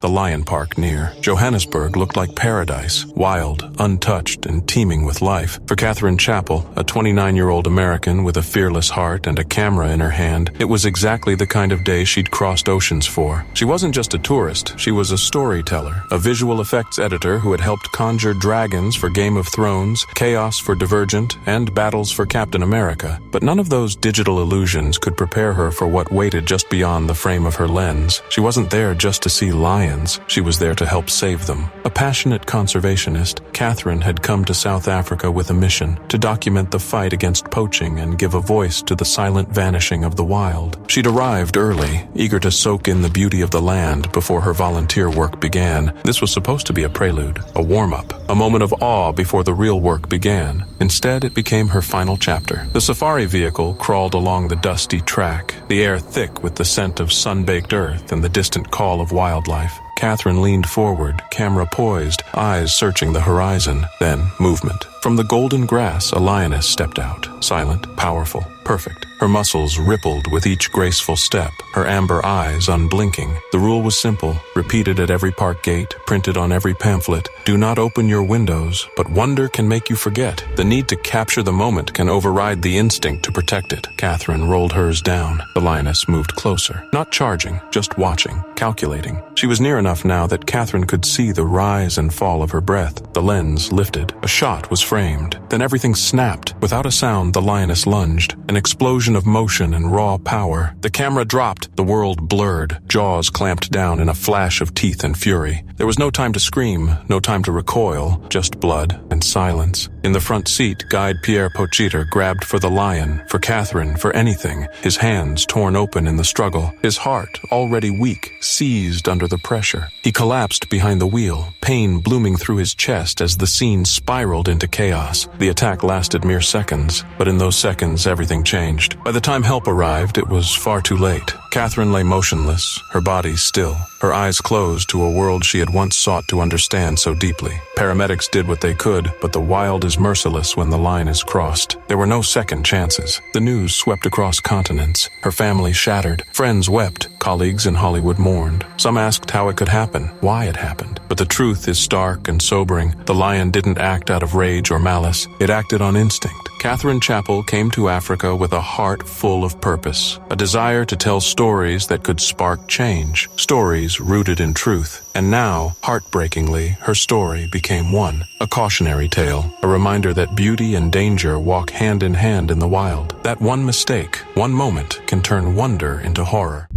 The lion park near Johannesburg looked like paradise, wild, untouched, and teeming with life. For Catherine Chappell, a 29-year-old American with a fearless heart and a camera in her hand, it was exactly the kind of day she'd crossed oceans for. She wasn't just a tourist, she was a storyteller, a visual effects editor who had helped conjure dragons for Game of Thrones, chaos for Divergent, and battles for Captain America. But none of those digital illusions could prepare her for what waited just beyond the frame of her lens. She wasn't there just to see lions. She was there to help save them. A passionate conservationist, Catherine had come to South Africa with a mission to document the fight against poaching and give a voice to the silent vanishing of the wild. She'd arrived early, eager to soak in the beauty of the land before her volunteer work began. This was supposed to be a prelude, a warm-up, a moment of awe before the real work began. Instead, it became her final chapter. The safari vehicle crawled along the dusty track, the air thick with the scent of sun-baked earth and the distant call of wildlife. Catherine leaned forward, camera poised, eyes searching the horizon. Then, movement. From the golden grass, a lioness stepped out, silent, powerful, perfect. Her muscles rippled with each graceful step, her amber eyes unblinking. The rule was simple, repeated at every park gate, printed on every pamphlet. Do not open your windows, but wonder can make you forget. The need to capture the moment can override the instinct to protect it. Catherine rolled hers down. The lioness moved closer, not charging, just watching, calculating. She was near enough now that Catherine could see the rise and fall of her breath. The lens lifted. A shot was framed. Then everything snapped. Without a sound, the lioness lunged. An explosion of motion and raw power. The camera dropped. The world blurred. Jaws clamped down in a flash of teeth and fury. There was no time to scream, no time to recoil, just blood and silence. In the front seat, guide Pierre Pochiter grabbed for the lion, for Catherine, for anything, his hands torn open in the struggle. His heart, already weak, seized under the pressure. He collapsed behind the wheel, pain blooming through his chest as the scene spiraled into chaos. The attack lasted mere seconds, but in those seconds everything changed. By the time help arrived, it was far too late. Catherine lay motionless, her body still, her eyes closed to a world she had once sought to understand so deeply. Paramedics did what they could, but the wild is merciless when the line is crossed. There were no second chances. The news swept across continents. Her family shattered. Friends wept. Colleagues in Hollywood mourned. Some asked how it could happen, why it happened. But the truth is stark and sobering. The lion didn't act out of rage or malice. It acted on instinct. Catherine Chappell came to Africa with a heart full of purpose, a desire to tell stories that could spark change, stories rooted in truth. And now, heartbreakingly, her story became one, a cautionary tale, a reminder that beauty and danger walk hand in hand in the wild. That one mistake, one moment, can turn wonder into horror.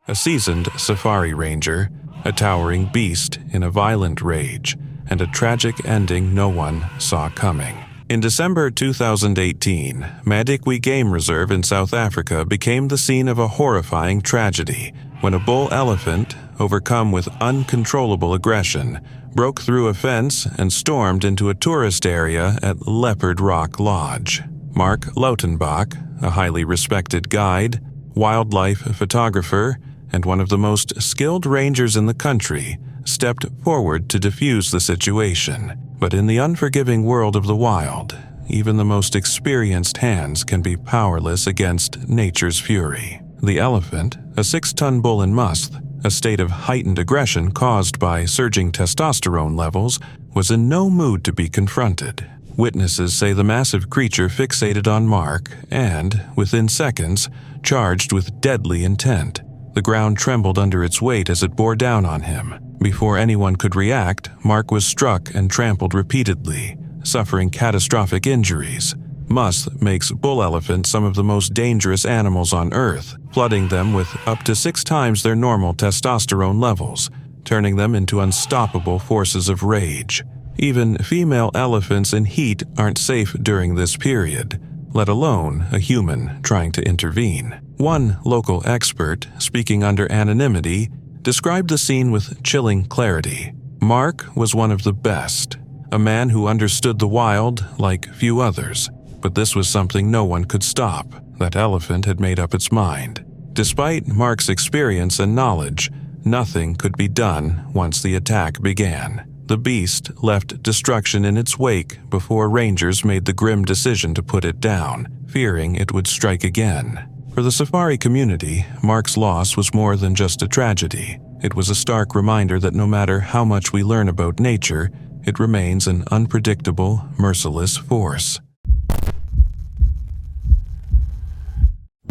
A seasoned safari ranger, a towering beast in a violent rage, and a tragic ending no one saw coming. In December 2018, Madikwe Game Reserve in South Africa became the scene of a horrifying tragedy when a bull elephant, overcome with uncontrollable aggression, broke through a fence and stormed into a tourist area at Leopard Rock Lodge. Mark Lautenbach, a highly respected guide, wildlife photographer, and one of the most skilled rangers in the country, stepped forward to defuse the situation. But in the unforgiving world of the wild, even the most experienced hands can be powerless against nature's fury. The elephant, a 6-ton bull in musth, a state of heightened aggression caused by surging testosterone levels, was in no mood to be confronted. Witnesses say the massive creature fixated on Mark and, within seconds, charged with deadly intent. The ground trembled under its weight as it bore down on him. Before anyone could react, Mark was struck and trampled repeatedly, suffering catastrophic injuries. Musth makes bull elephants some of the most dangerous animals on Earth, flooding them with up to 6 times their normal testosterone levels, turning them into unstoppable forces of rage. Even female elephants in heat aren't safe during this period, let alone a human trying to intervene. One local expert, speaking under anonymity, described the scene with chilling clarity. Mark was one of the best, a man who understood the wild like few others. But this was something no one could stop. That elephant had made up its mind. Despite Mark's experience and knowledge, nothing could be done once the attack began. The beast left destruction in its wake before rangers made the grim decision to put it down, fearing it would strike again. For the safari community, Mark's loss was more than just a tragedy. It was a stark reminder that no matter how much we learn about nature, it remains an unpredictable, merciless force.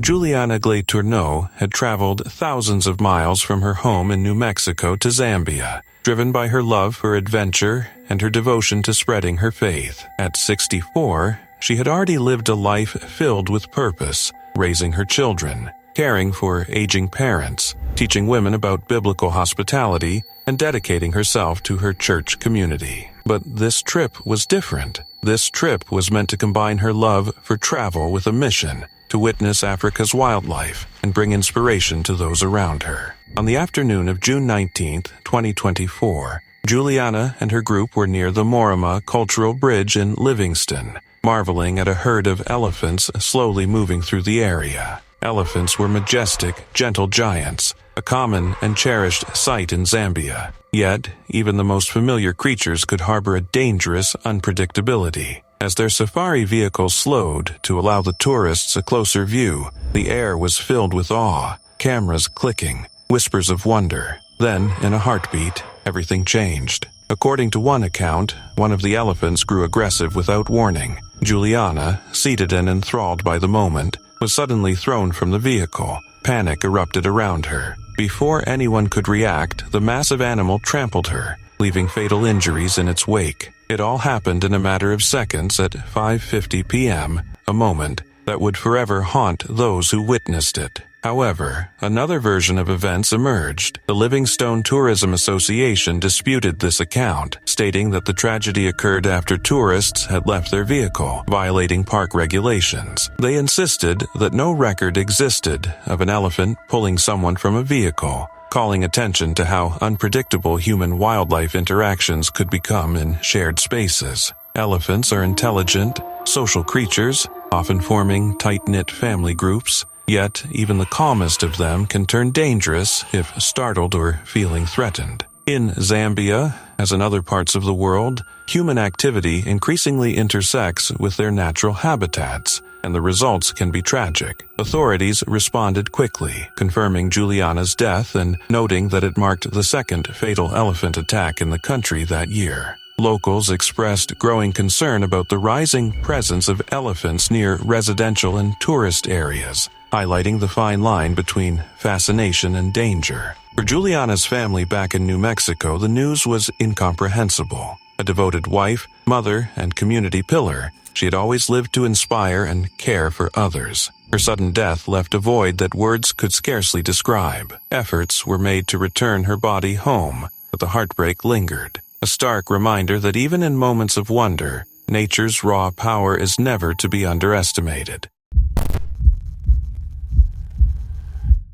Juliana Glay-Tourneau had traveled thousands of miles from her home in New Mexico to Zambia, driven by her love for adventure and her devotion to spreading her faith. At 64, she had already lived a life filled with purpose, raising her children, caring for aging parents, teaching women about biblical hospitality, and dedicating herself to her church community. But this trip was different. This trip was meant to combine her love for travel with a mission to witness Africa's wildlife and bring inspiration to those around her. On the afternoon of June 19, 2024, Juliana and her group were near the Morima Cultural Bridge in Livingston, marveling at a herd of elephants slowly moving through the area. Elephants were majestic, gentle giants, a common and cherished sight in Zambia. Yet, even the most familiar creatures could harbor a dangerous unpredictability. As their safari vehicle slowed to allow the tourists a closer view, the air was filled with awe, cameras clicking, whispers of wonder. Then, in a heartbeat, everything changed. According to one account, one of the elephants grew aggressive without warning. Juliana, seated and enthralled by the moment, was suddenly thrown from the vehicle. Panic erupted around her. Before anyone could react, the massive animal trampled her, leaving fatal injuries in its wake. It all happened in a matter of seconds at 5:50 p.m., a moment that would forever haunt those who witnessed it. However, another version of events emerged. The Yellowstone Tourism Association disputed this account, stating that the tragedy occurred after tourists had left their vehicle, violating park regulations. They insisted that no record existed of an elephant pulling someone from a vehicle, calling attention to how unpredictable human-wildlife interactions could become in shared spaces. Elephants are intelligent, social creatures, often forming tight-knit family groups. Yet, even the calmest of them can turn dangerous if startled or feeling threatened. In Zambia, as in other parts of the world, human activity increasingly intersects with their natural habitats, and the results can be tragic. Authorities responded quickly, confirming Juliana's death and noting that it marked the second fatal elephant attack in the country that year. Locals expressed growing concern about the rising presence of elephants near residential and tourist areas, highlighting the fine line between fascination and danger. For Juliana's family back in New Mexico, the news was incomprehensible. A devoted wife, mother, and community pillar, she had always lived to inspire and care for others. Her sudden death left a void that words could scarcely describe. Efforts were made to return her body home, but the heartbreak lingered. A stark reminder that even in moments of wonder, nature's raw power is never to be underestimated.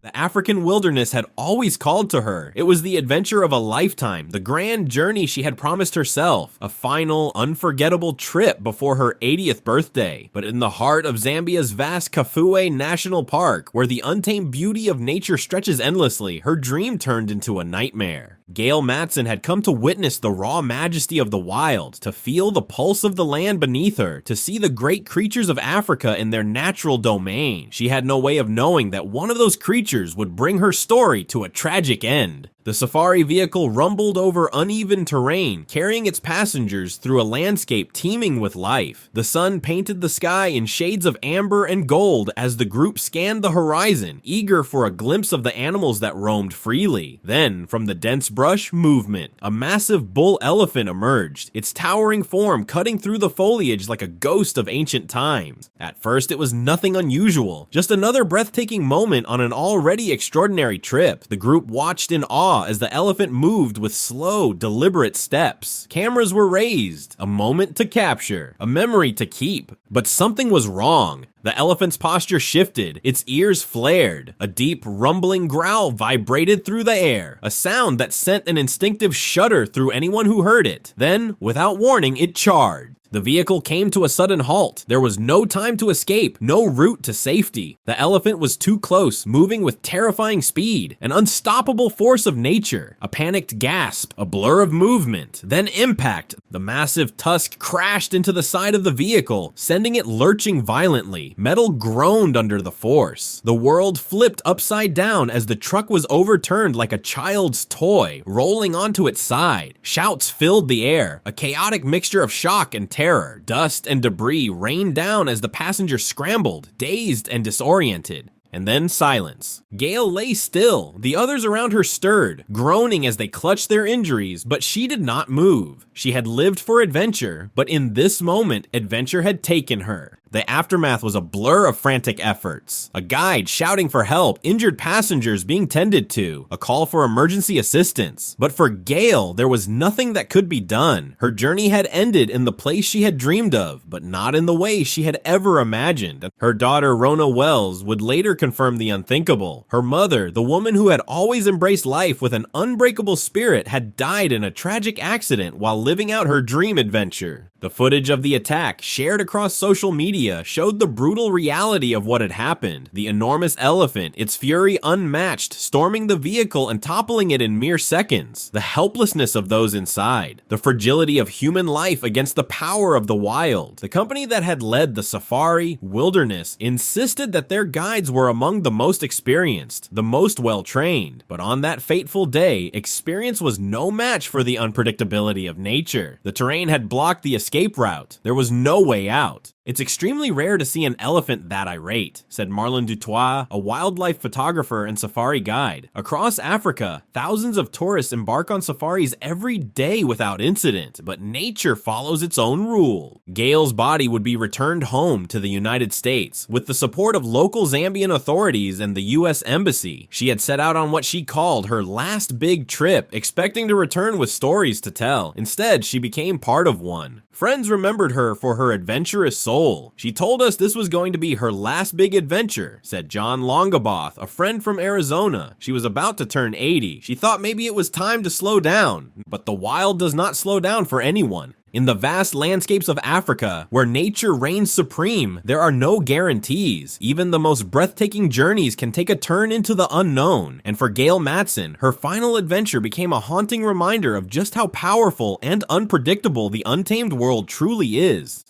The African wilderness had always called to her. It was the adventure of a lifetime, the grand journey she had promised herself, a final, unforgettable trip before her 80th birthday. But in the heart of Zambia's vast Kafue National Park, where the untamed beauty of nature stretches endlessly, her dream turned into a nightmare. Gail Matson had come to witness the raw majesty of the wild, to feel the pulse of the land beneath her, to see the great creatures of Africa in their natural domain. She had no way of knowing that one of those creatures would bring her story to a tragic end. The safari vehicle rumbled over uneven terrain, carrying its passengers through a landscape teeming with life. The sun painted the sky in shades of amber and gold as the group scanned the horizon, eager for a glimpse of the animals that roamed freely. Then, from the dense brush, movement. A massive bull elephant emerged, its towering form cutting through the foliage like a ghost of ancient times. At first, it was nothing unusual, just another breathtaking moment on an already extraordinary trip. The group watched in awe as the elephant moved with slow, deliberate steps. Cameras were raised, a moment to capture, a memory to keep. But something was wrong. The elephant's posture shifted, its ears flared. A deep, rumbling growl vibrated through the air, a sound that sent an instinctive shudder through anyone who heard it. Then, without warning, it charged. The vehicle came to a sudden halt. There was no time to escape, no route to safety. The elephant was too close, moving with terrifying speed, an unstoppable force of nature. A panicked gasp, a blur of movement, then impact. The massive tusk crashed into the side of the vehicle, sending it lurching violently. Metal groaned under the force. The world flipped upside down as the truck was overturned like a child's toy, rolling onto its side. Shouts filled the air, a chaotic mixture of shock and terror. Dust and debris rained down as the passenger scrambled, dazed and disoriented. And then silence. Gail lay still. The others around her stirred, groaning as they clutched their injuries, but she did not move. She had lived for adventure, but in this moment, adventure had taken her. The aftermath was a blur of frantic efforts. A guide shouting for help, injured passengers being tended to, a call for emergency assistance. But for Gail, there was nothing that could be done. Her journey had ended in the place she had dreamed of, but not in the way she had ever imagined. Her daughter, Rona Wells, would later confirm the unthinkable. Her mother, the woman who had always embraced life with an unbreakable spirit, had died in a tragic accident while living out her dream adventure. The footage of the attack, shared across social media, showed the brutal reality of what had happened. The enormous elephant, its fury unmatched, storming the vehicle and toppling it in mere seconds. The helplessness of those inside. The fragility of human life against the power of the wild. The company that had led the safari wilderness insisted that their guides were among the most experienced, the most well-trained. But on that fateful day, experience was no match for the unpredictability of nature. The terrain had blocked the escape route. There was no way out. It's extremely rare to see an elephant that irate, said Marlon Dutoit, a wildlife photographer and safari guide. Across Africa, thousands of tourists embark on safaris every day without incident, but nature follows its own rule. Gail's body would be returned home to the United States. With the support of local Zambian authorities and the U.S. Embassy, she had set out on what she called her last big trip, expecting to return with stories to tell. Instead, she became part of one. Friends remembered her for her adventurous soul. She told us this was going to be her last big adventure, said John Longaboth, a friend from Arizona. She was about to turn 80. She thought maybe it was time to slow down. But the wild does not slow down for anyone. In the vast landscapes of Africa, where nature reigns supreme, there are no guarantees. Even the most breathtaking journeys can take a turn into the unknown. And for Gail Matson, her final adventure became a haunting reminder of just how powerful and unpredictable the untamed world truly is.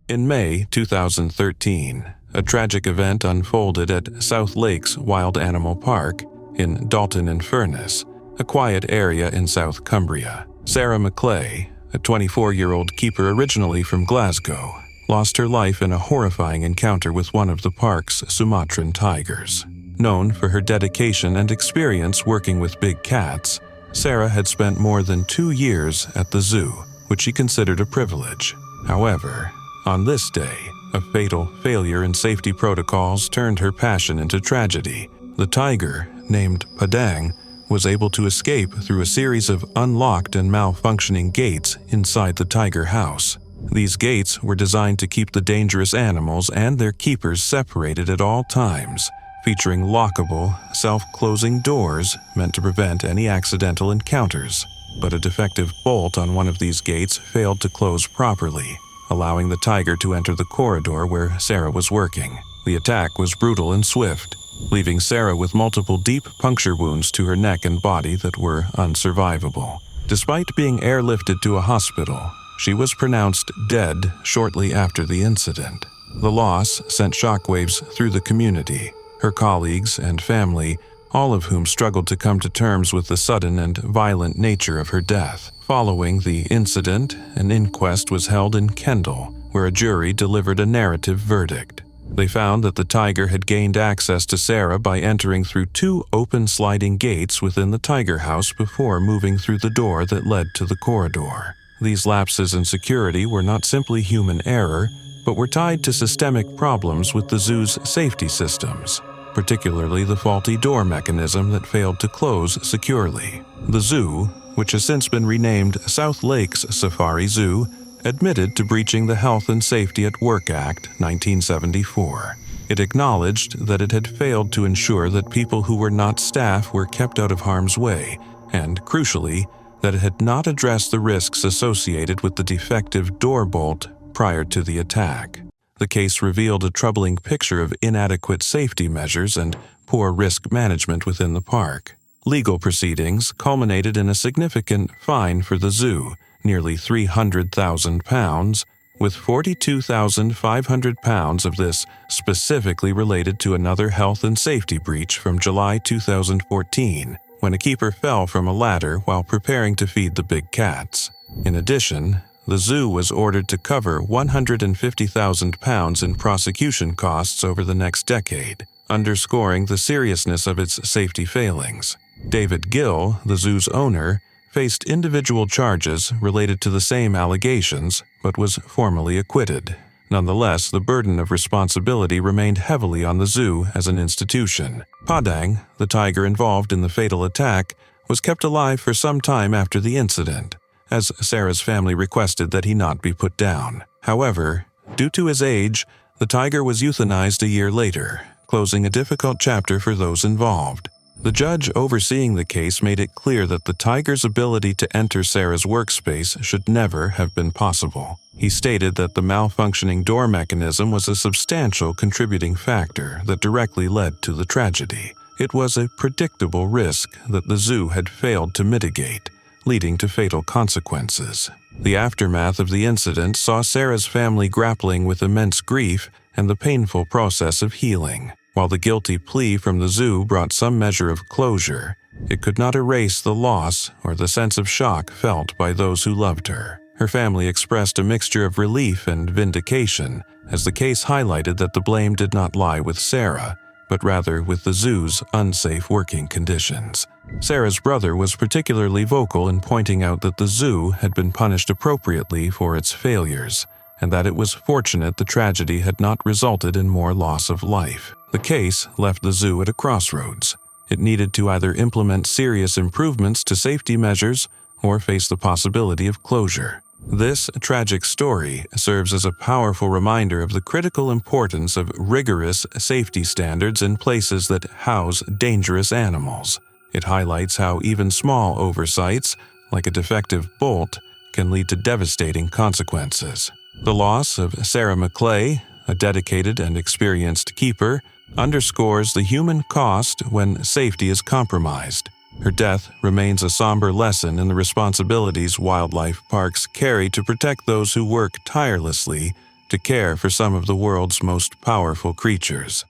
In May 2013, a tragic event unfolded at South Lakes Wild Animal Park in Dalton-in-Furness, a quiet area in South Cumbria. Sarah McClay, a 24-year-old keeper originally from Glasgow, lost her life in a horrifying encounter with one of the park's Sumatran tigers. Known for her dedication and experience working with big cats, Sarah had spent more than 2 years at the zoo, which she considered a privilege. However, on this day, a fatal failure in safety protocols turned her passion into tragedy. The tiger, named Padang, was able to escape through a series of unlocked and malfunctioning gates inside the tiger house. These gates were designed to keep the dangerous animals and their keepers separated at all times, featuring lockable, self-closing doors meant to prevent any accidental encounters. But a defective bolt on one of these gates failed to close properly, allowing the tiger to enter the corridor where Sarah was working. The attack was brutal and swift, leaving Sarah with multiple deep puncture wounds to her neck and body that were unsurvivable. Despite being airlifted to a hospital, she was pronounced dead shortly after the incident. The loss sent shockwaves through the community, her colleagues and family, all of whom struggled to come to terms with the sudden and violent nature of her death. Following the incident, an inquest was held in Kendall, where a jury delivered a narrative verdict. They found that the tiger had gained access to Sarah by entering through 2 open sliding gates within the tiger house before moving through the door that led to the corridor. These lapses in security were not simply human error, but were tied to systemic problems with the zoo's safety systems, particularly the faulty door mechanism that failed to close securely. The zoo, which has since been renamed South Lakes Safari Zoo, admitted to breaching the Health and Safety at Work Act 1974. It acknowledged that it had failed to ensure that people who were not staff were kept out of harm's way, and, crucially, that it had not addressed the risks associated with the defective door bolt prior to the attack. The case revealed a troubling picture of inadequate safety measures and poor risk management within the park. Legal proceedings culminated in a significant fine for the zoo, nearly £300,000, with £42,500 of this specifically related to another health and safety breach from July 2014, when a keeper fell from a ladder while preparing to feed the big cats. In addition, the zoo was ordered to cover £150,000 in prosecution costs over the next decade, underscoring the seriousness of its safety failings. David Gill, the zoo's owner, faced individual charges related to the same allegations, but was formally acquitted. Nonetheless, the burden of responsibility remained heavily on the zoo as an institution. Padang, the tiger involved in the fatal attack, was kept alive for some time after the incident, as Sarah's family requested that he not be put down. However, due to his age, the tiger was euthanized a year later, closing a difficult chapter for those involved. The judge overseeing the case made it clear that the tiger's ability to enter Sarah's workspace should never have been possible. He stated that the malfunctioning door mechanism was a substantial contributing factor that directly led to the tragedy. It was a predictable risk that the zoo had failed to mitigate, leading to fatal consequences. The aftermath of the incident saw Sarah's family grappling with immense grief and the painful process of healing. While the guilty plea from the zoo brought some measure of closure, it could not erase the loss or the sense of shock felt by those who loved her. Her family expressed a mixture of relief and vindication, as the case highlighted that the blame did not lie with Sarah, but rather with the zoo's unsafe working conditions. Sarah's brother was particularly vocal in pointing out that the zoo had been punished appropriately for its failures, and that it was fortunate the tragedy had not resulted in more loss of life. The case left the zoo at a crossroads. It needed to either implement serious improvements to safety measures or face the possibility of closure. This tragic story serves as a powerful reminder of the critical importance of rigorous safety standards in places that house dangerous animals. It highlights how even small oversights, like a defective bolt, can lead to devastating consequences. The loss of Sarah McClay, a dedicated and experienced keeper, underscores the human cost when safety is compromised. Her death remains a somber lesson in the responsibilities wildlife parks carry to protect those who work tirelessly to care for some of the world's most powerful creatures.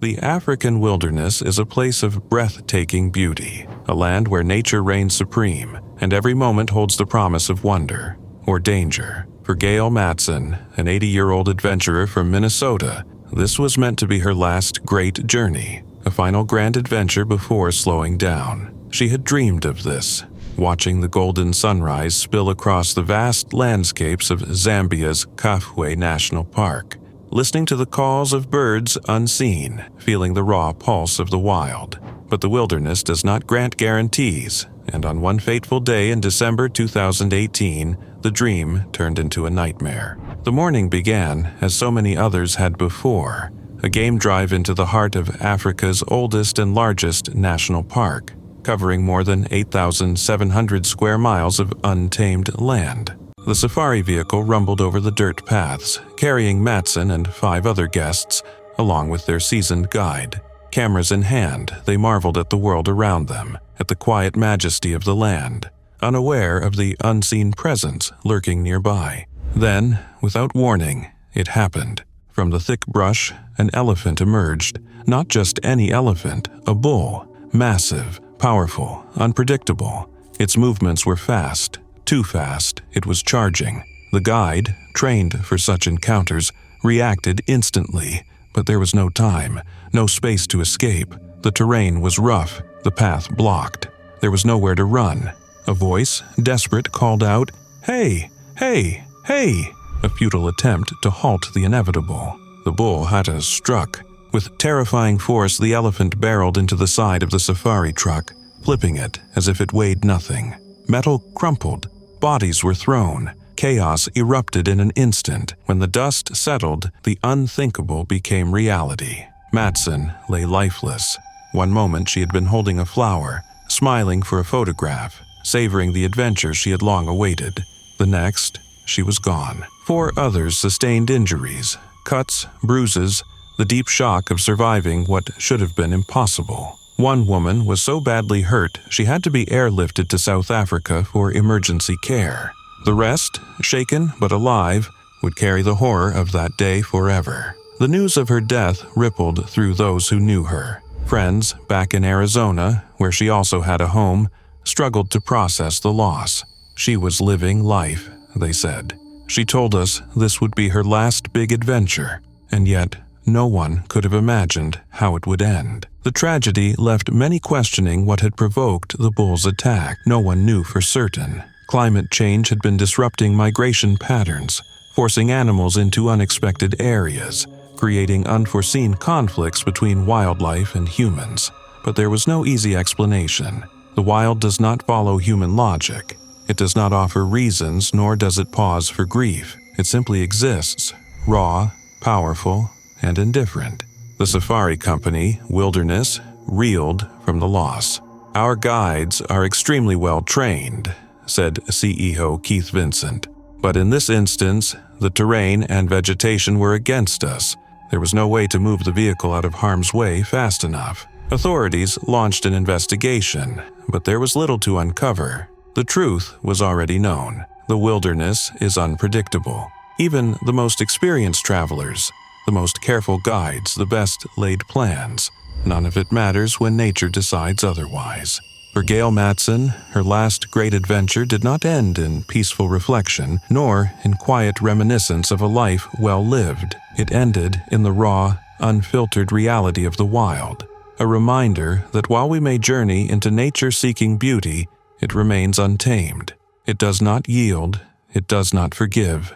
The African wilderness is a place of breathtaking beauty, a land where nature reigns supreme, and every moment holds the promise of wonder or danger. For Gail Matson, an 80-year-old adventurer from Minnesota, this was meant to be her last great journey, a final grand adventure before slowing down. She had dreamed of this, watching the golden sunrise spill across the vast landscapes of Zambia's Kafue National Park, listening to the calls of birds unseen, feeling the raw pulse of the wild. But the wilderness does not grant guarantees, and on one fateful day in December 2018, the dream turned into a nightmare. The morning began, as so many others had before, a game drive into the heart of Africa's oldest and largest national park, covering more than 8,700 square miles of untamed land. The safari vehicle rumbled over the dirt paths, carrying Matson and 5 other guests, along with their seasoned guide. Cameras in hand, they marveled at the world around them, at the quiet majesty of the land, unaware of the unseen presence lurking nearby. Then, without warning, it happened. From the thick brush, an elephant emerged. Not just any elephant, a bull. Massive, powerful, unpredictable. Its movements were fast. Too fast, it was charging. The guide, trained for such encounters, reacted instantly. But there was no time, no space to escape. The terrain was rough, the path blocked. There was nowhere to run. A voice, desperate, called out, "Hey! Hey! Hey!" A futile attempt to halt the inevitable. The bull had us struck. With terrifying force, the elephant barreled into the side of the safari truck, flipping it as if it weighed nothing. Metal crumpled. Bodies were thrown. Chaos erupted in an instant. When the dust settled, the unthinkable became reality. Matson lay lifeless. One moment she had been holding a flower, smiling for a photograph, savoring the adventure she had long awaited. The next, she was gone. 4 others sustained injuries, cuts, bruises, the deep shock of surviving what should have been impossible. One woman was so badly hurt she had to be airlifted to South Africa for emergency care. The rest, shaken but alive, would carry the horror of that day forever. The news of her death rippled through those who knew her. Friends back in Arizona, where she also had a home, struggled to process the loss. She was living life, they said. She told us this would be her last big adventure, and yet no one could have imagined how it would end. The tragedy left many questioning what had provoked the bull's attack. No one knew for certain. Climate change had been disrupting migration patterns, forcing animals into unexpected areas, creating unforeseen conflicts between wildlife and humans. But there was no easy explanation. The wild does not follow human logic. It does not offer reasons, nor does it pause for grief. It simply exists, raw, powerful, and indifferent. The safari company, Wilderness, reeled from the loss. "Our guides are extremely well trained," said CEO Keith Vincent. "But in this instance, the terrain and vegetation were against us. There was no way to move the vehicle out of harm's way fast enough." Authorities launched an investigation, but there was little to uncover. The truth was already known. The wilderness is unpredictable. Even the most experienced travelers, the most careful guides, the best laid plans, none of it matters when nature decides otherwise. For Gail Matson, her last great adventure did not end in peaceful reflection, nor in quiet reminiscence of a life well lived. It ended in the raw, unfiltered reality of the wild, a reminder that while we may journey into nature seeking beauty, it remains untamed. It does not yield, it does not forgive.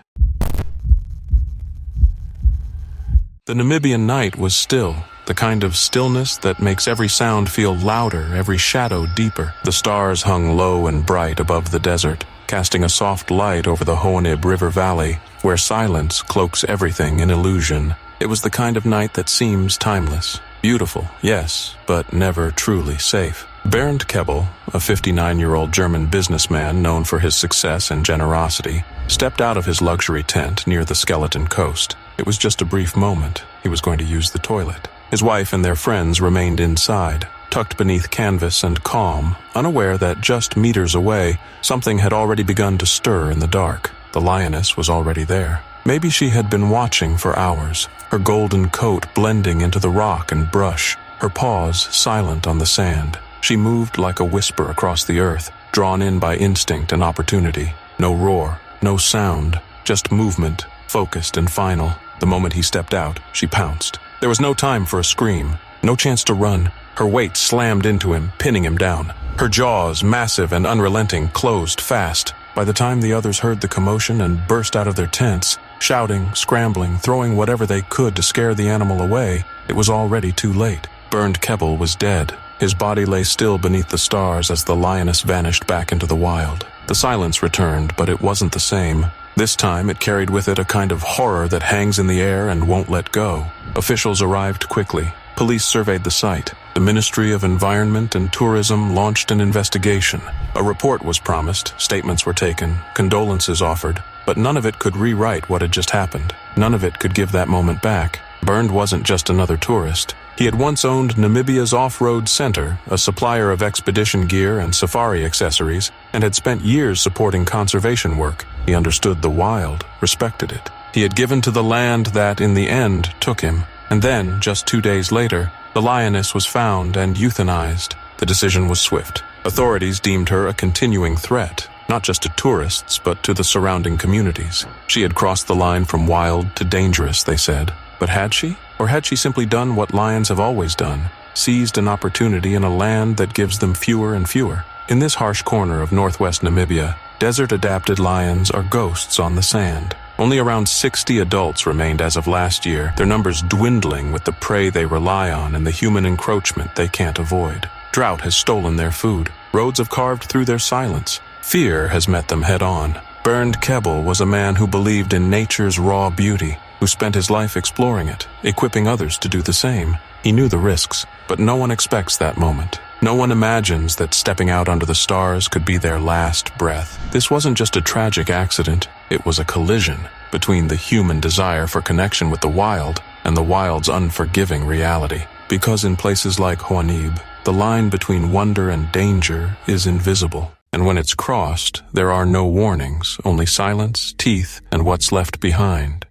The Namibian night was still, the kind of stillness that makes every sound feel louder, every shadow deeper. The stars hung low and bright above the desert, casting a soft light over the Hoanib River Valley, where silence cloaks everything in illusion. It was the kind of night that seems timeless. Beautiful, yes, but never truly safe. Bernd Kebbel, a 59-year-old German businessman known for his success and generosity, stepped out of his luxury tent near the Skeleton Coast. It was just a brief moment. He was going to use the toilet. His wife and their friends remained inside, tucked beneath canvas and calm, unaware that just meters away, something had already begun to stir in the dark. The lioness was already there. Maybe she had been watching for hours, her golden coat blending into the rock and brush, her paws silent on the sand. She moved like a whisper across the earth, drawn in by instinct and opportunity. No roar, no sound, just movement, focused and final. The moment he stepped out, she pounced. There was no time for a scream. No chance to run. Her weight slammed into him, pinning him down. Her jaws, massive and unrelenting, closed fast. By the time the others heard the commotion and burst out of their tents, shouting, scrambling, throwing whatever they could to scare the animal away, it was already too late. Bernd Keppel was dead. His body lay still beneath the stars as the lioness vanished back into the wild. The silence returned, but it wasn't the same. This time it carried with it a kind of horror that hangs in the air and won't let go. Officials arrived quickly. Police surveyed the site. The Ministry of Environment and Tourism launched an investigation. A report was promised, statements were taken, condolences offered, but none of it could rewrite what had just happened. None of it could give that moment back. Bernd wasn't just another tourist. He had once owned Namibia's off-road center, a supplier of expedition gear and safari accessories, and had spent years supporting conservation work. He understood the wild, respected it. He had given to the land that, in the end, took him. And then, just 2 days later, the lioness was found and euthanized. The decision was swift. Authorities deemed her a continuing threat, not just to tourists, but to the surrounding communities. She had crossed the line from wild to dangerous, they said. But had she? Or had she simply done what lions have always done, seized an opportunity in a land that gives them fewer and fewer? In this harsh corner of northwest Namibia, desert-adapted lions are ghosts on the sand. Only around 60 adults remained as of last year, their numbers dwindling with the prey they rely on and the human encroachment they can't avoid. Drought has stolen their food. Roads have carved through their silence. Fear has met them head-on. Bernd Keppel was a man who believed in nature's raw beauty, who spent his life exploring it, equipping others to do the same. He knew the risks, but no one expects that moment. No one imagines that stepping out under the stars could be their last breath. This wasn't just a tragic accident, it was a collision between the human desire for connection with the wild and the wild's unforgiving reality. Because in places like Huanib, the line between wonder and danger is invisible. And when it's crossed, there are no warnings, only silence, teeth, and what's left behind.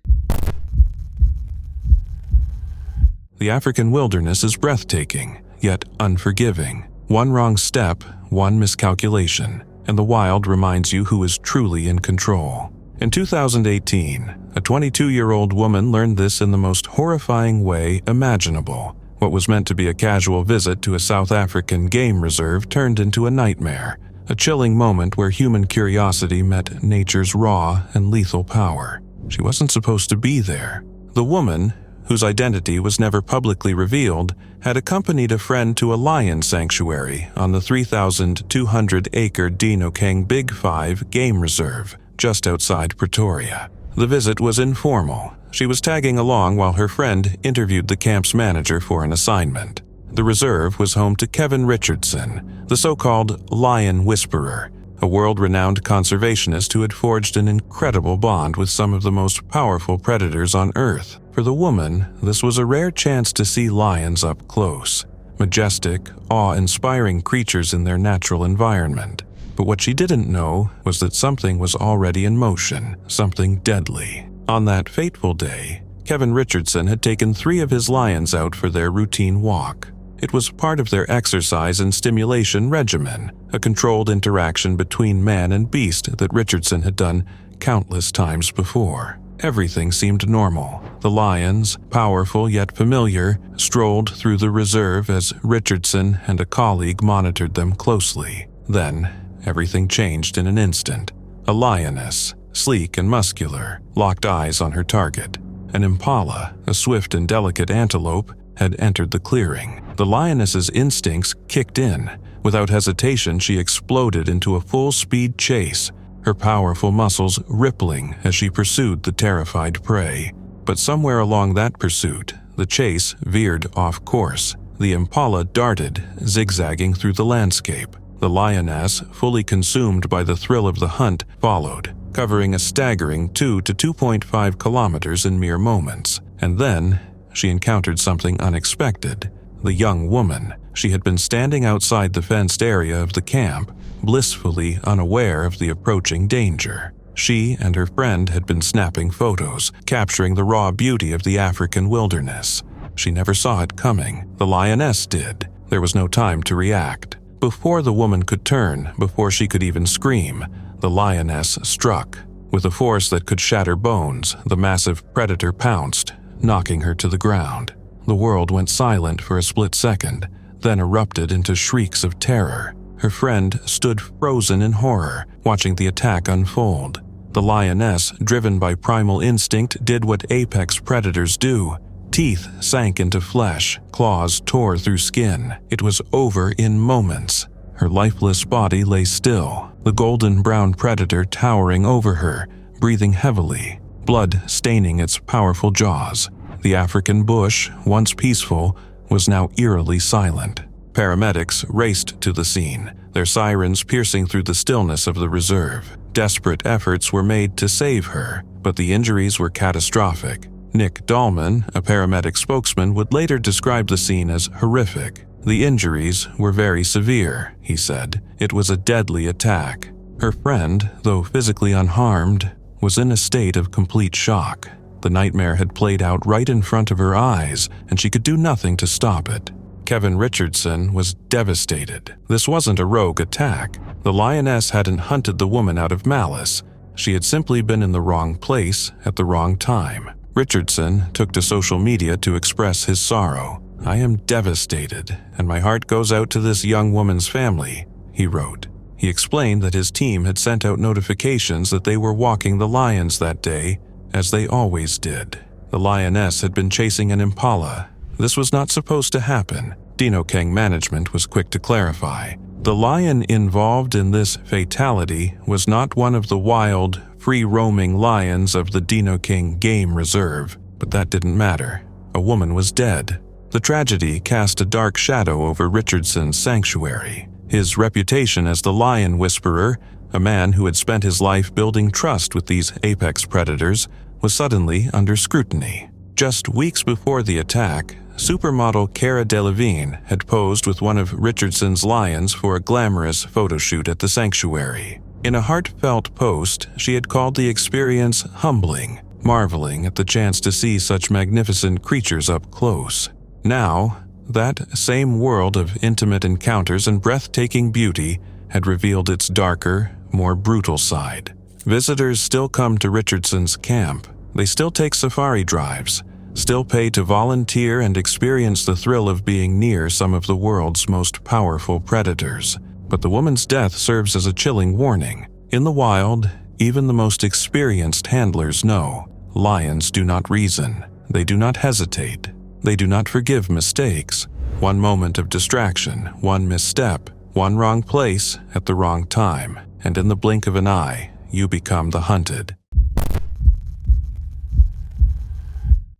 The African wilderness is breathtaking, yet unforgiving. One wrong step, one miscalculation, and the wild reminds you who is truly in control. In 2018, a 22-year-old woman learned this in the most horrifying way imaginable. What was meant to be a casual visit to a South African game reserve turned into a nightmare, a chilling moment where human curiosity met nature's raw and lethal power. She wasn't supposed to be there. The woman, whose identity was never publicly revealed, had accompanied a friend to a lion sanctuary on the 3,200-acre Dinokeng Big 5 game reserve, just outside Pretoria. The visit was informal. She was tagging along while her friend interviewed the camp's manager for an assignment. The reserve was home to Kevin Richardson, the so-called Lion Whisperer, a world-renowned conservationist who had forged an incredible bond with some of the most powerful predators on Earth. For the woman, this was a rare chance to see lions up close, majestic, awe-inspiring creatures in their natural environment. But what she didn't know was that something was already in motion, something deadly. On that fateful day, Kevin Richardson had taken 3 of his lions out for their routine walk. It was part of their exercise and stimulation regimen, a controlled interaction between man and beast that Richardson had done countless times before. Everything seemed normal. The lions, powerful yet familiar, strolled through the reserve as Richardson and a colleague monitored them closely. Then, everything changed in an instant. A lioness, sleek and muscular, locked eyes on her target. An impala, a swift and delicate antelope, had entered the clearing. The lioness's instincts kicked in. Without hesitation, she exploded into a full-speed chase, her powerful muscles rippling as she pursued the terrified prey. But somewhere along that pursuit, the chase veered off course. The impala darted, zigzagging through the landscape. The lioness, fully consumed by the thrill of the hunt, followed, covering a staggering 2 to 2.5 kilometers in mere moments. And then, she encountered something unexpected. The young woman. She had been standing outside the fenced area of the camp, blissfully unaware of the approaching danger. She and her friend had been snapping photos, capturing the raw beauty of the African wilderness. She never saw it coming. The lioness did. There was no time to react. Before the woman could turn, before she could even scream, the lioness struck. With a force that could shatter bones, the massive predator pounced, knocking her to the ground. The world went silent for a split second, then erupted into shrieks of terror. Her friend stood frozen in horror, watching the attack unfold. The lioness, driven by primal instinct, did what apex predators do. Teeth sank into flesh, claws tore through skin. It was over in moments. Her lifeless body lay still, the golden-brown predator towering over her, breathing heavily, blood staining its powerful jaws. The African bush, once peaceful, was now eerily silent. Paramedics raced to the scene, their sirens piercing through the stillness of the reserve. Desperate efforts were made to save her, but the injuries were catastrophic. Nick Dahlman, a paramedic spokesman, would later describe the scene as horrific. The injuries were very severe, he said. It was a deadly attack. Her friend, though physically unharmed, was in a state of complete shock. The nightmare had played out right in front of her eyes, and she could do nothing to stop it. Kevin Richardson was devastated. This wasn't a rogue attack. The lioness hadn't hunted the woman out of malice. She had simply been in the wrong place at the wrong time. Richardson took to social media to express his sorrow. "I am devastated, and my heart goes out to this young woman's family," he wrote. He explained that his team had sent out notifications that they were walking the lions that day, as they always did. The lioness had been chasing an impala. This was not supposed to happen. Dino King management was quick to clarify. The lion involved in this fatality was not one of the wild, free-roaming lions of the Dino King Game Reserve, but that didn't matter. A woman was dead. The tragedy cast a dark shadow over Richardson's sanctuary. His reputation as the lion whisperer, a man who had spent his life building trust with these apex predators, was suddenly under scrutiny. Just weeks before the attack, supermodel Cara Delevingne had posed with one of Richardson's lions for a glamorous photo shoot at the sanctuary. In a heartfelt post, she had called the experience humbling, marveling at the chance to see such magnificent creatures up close. Now, that same world of intimate encounters and breathtaking beauty had revealed its darker, more brutal side. Visitors still come to Richardson's camp. They still take safari drives, still pay to volunteer and experience the thrill of being near some of the world's most powerful predators. But the woman's death serves as a chilling warning. In the wild, even the most experienced handlers know, lions do not reason. They do not hesitate. They do not forgive mistakes. One moment of distraction, one misstep, one wrong place at the wrong time, and in the blink of an eye, you become the hunted.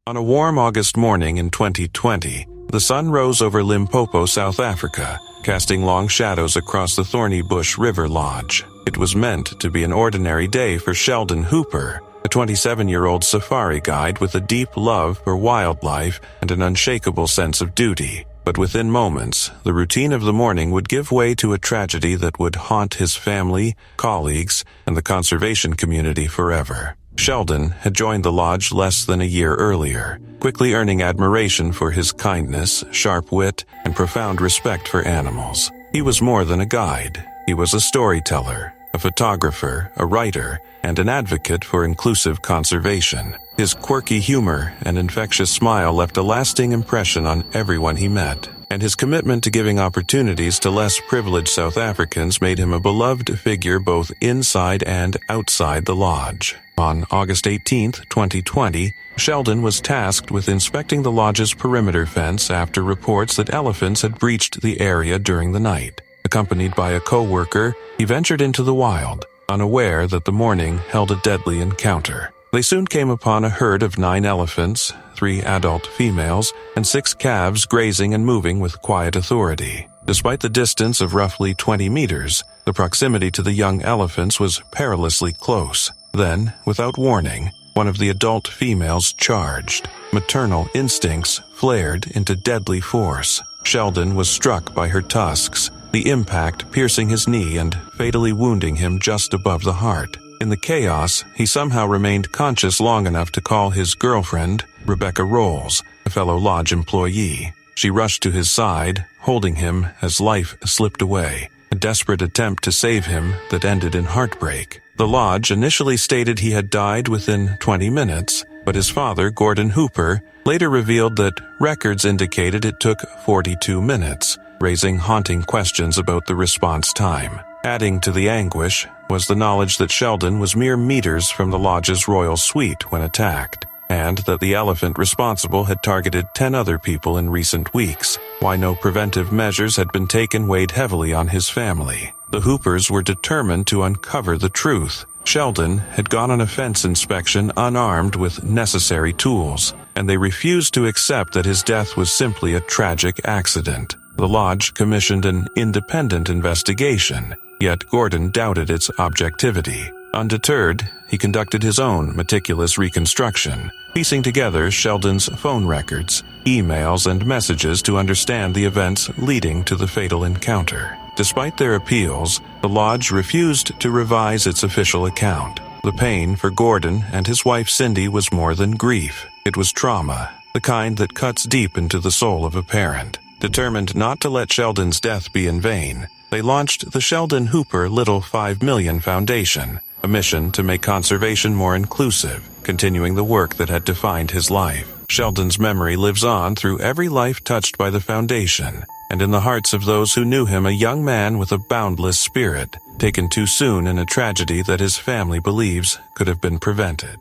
On a warm August morning in 2020, the sun rose over Limpopo, South Africa, casting long shadows across the Thorny Bush River Lodge. It was meant to be an ordinary day for Sheldon Hooper, a 27-year-old safari guide with a deep love for wildlife and an unshakable sense of duty. But within moments, the routine of the morning would give way to a tragedy that would haunt his family, colleagues, and the conservation community forever. Sheldon had joined the lodge less than a year earlier, quickly earning admiration for his kindness, sharp wit, and profound respect for animals. He was more than a guide. He was a storyteller, a photographer, a writer, and an advocate for inclusive conservation. His quirky humor and infectious smile left a lasting impression on everyone he met, and his commitment to giving opportunities to less privileged South Africans made him a beloved figure both inside and outside the lodge. On August 18, 2020, Sheldon was tasked with inspecting the lodge's perimeter fence after reports that elephants had breached the area during the night. Accompanied by a co-worker, he ventured into the wild, unaware that the morning held a deadly encounter. They soon came upon a herd of 9 elephants, 3 adult females, and 6 calves grazing and moving with quiet authority. Despite the distance of roughly 20 meters, the proximity to the young elephants was perilously close. Then, without warning, one of the adult females charged. Maternal instincts flared into deadly force. Sheldon was struck by her tusks, the impact piercing his knee and fatally wounding him just above the heart. In the chaos, he somehow remained conscious long enough to call his girlfriend, Rebecca Rolls, a fellow lodge employee. She rushed to his side, holding him as life slipped away, a desperate attempt to save him that ended in heartbreak. The lodge initially stated he had died within 20 minutes, but his father, Gordon Hooper, later revealed that records indicated it took 42 minutes, raising haunting questions about the response time. Adding to the anguish was the knowledge that Sheldon was mere meters from the lodge's royal suite when attacked, and that the elephant responsible had targeted 10 other people in recent weeks. Why no preventive measures had been taken weighed heavily on his family. The Hoopers were determined to uncover the truth. Sheldon had gone on a fence inspection unarmed with necessary tools, and they refused to accept that his death was simply a tragic accident. The lodge commissioned an independent investigation, yet Gordon doubted its objectivity. Undeterred, he conducted his own meticulous reconstruction, piecing together Sheldon's phone records, emails, and messages to understand the events leading to the fatal encounter. Despite their appeals, the lodge refused to revise its official account. The pain for Gordon and his wife Cindy was more than grief. It was trauma, the kind that cuts deep into the soul of a parent. Determined not to let Sheldon's death be in vain, they launched the Sheldon Hooper Little 5 Million Foundation, a mission to make conservation more inclusive, continuing the work that had defined his life. Sheldon's memory lives on through every life touched by the foundation, and in the hearts of those who knew him a young man with a boundless spirit, taken too soon in a tragedy that his family believes could have been prevented.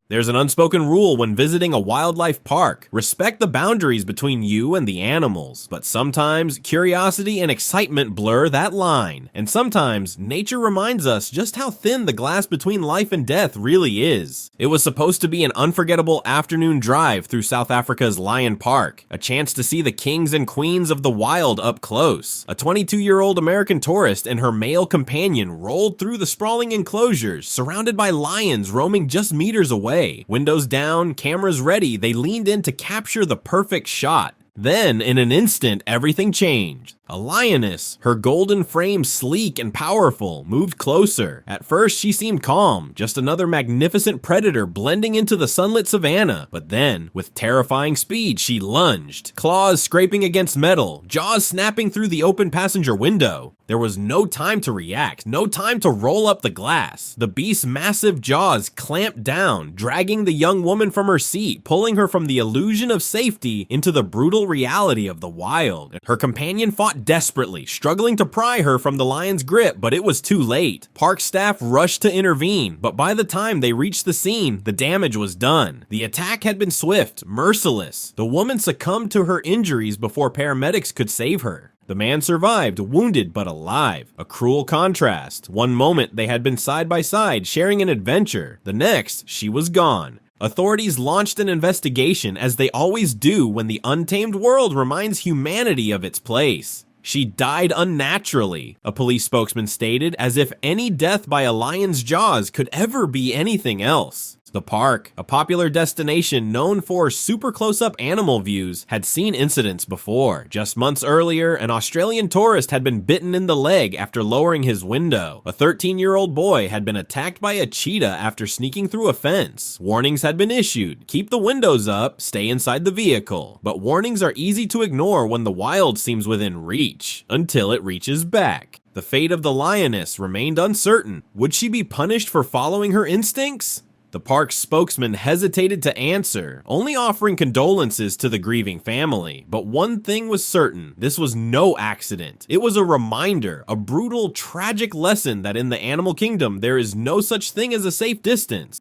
There's an unspoken rule when visiting a wildlife park. Respect the boundaries between you and the animals, but sometimes curiosity and excitement blur that line. And sometimes nature reminds us just how thin the glass between life and death really is. It was supposed to be an unforgettable afternoon drive through South Africa's Lion Park, a chance to see the kings and queens of the wild up close. A 22-year-old American tourist and her male companion rolled through the sprawling enclosures, surrounded by lions roaming just meters away. Windows down, cameras ready, they leaned in to capture the perfect shot. Then, in an instant, everything changed. A lioness, her golden frame sleek and powerful, moved closer. At first, she seemed calm, just another magnificent predator blending into the sunlit savanna. But then, with terrifying speed, she lunged, claws scraping against metal, jaws snapping through the open passenger window. There was no time to react, no time to roll up the glass. The beast's massive jaws clamped down, dragging the young woman from her seat, pulling her from the illusion of safety into the brutal reality of the wild. Her companion fought desperately, struggling to pry her from the lion's grip, but it was too late. Park staff rushed to intervene, but by the time they reached the scene, the damage was done. The attack had been swift, merciless. The woman succumbed to her injuries before paramedics could save her. The man survived, wounded but alive. A cruel contrast. One moment they had been side by side, sharing an adventure. The next, she was gone. Authorities launched an investigation, as they always do when the untamed world reminds humanity of its place. She died unnaturally, a police spokesman stated, as if any death by a lion's jaws could ever be anything else. The park, a popular destination known for super close-up animal views, had seen incidents before. Just months earlier, an Australian tourist had been bitten in the leg after lowering his window. A 13-year-old boy had been attacked by a cheetah after sneaking through a fence. Warnings had been issued. Keep the windows up, stay inside the vehicle. But warnings are easy to ignore when the wild seems within reach, until it reaches back. The fate of the lioness remained uncertain. Would she be punished for following her instincts? The park's spokesman hesitated to answer, only offering condolences to the grieving family. But one thing was certain, this was no accident. It was a reminder, a brutal, tragic lesson that in the animal kingdom there is no such thing as a safe distance.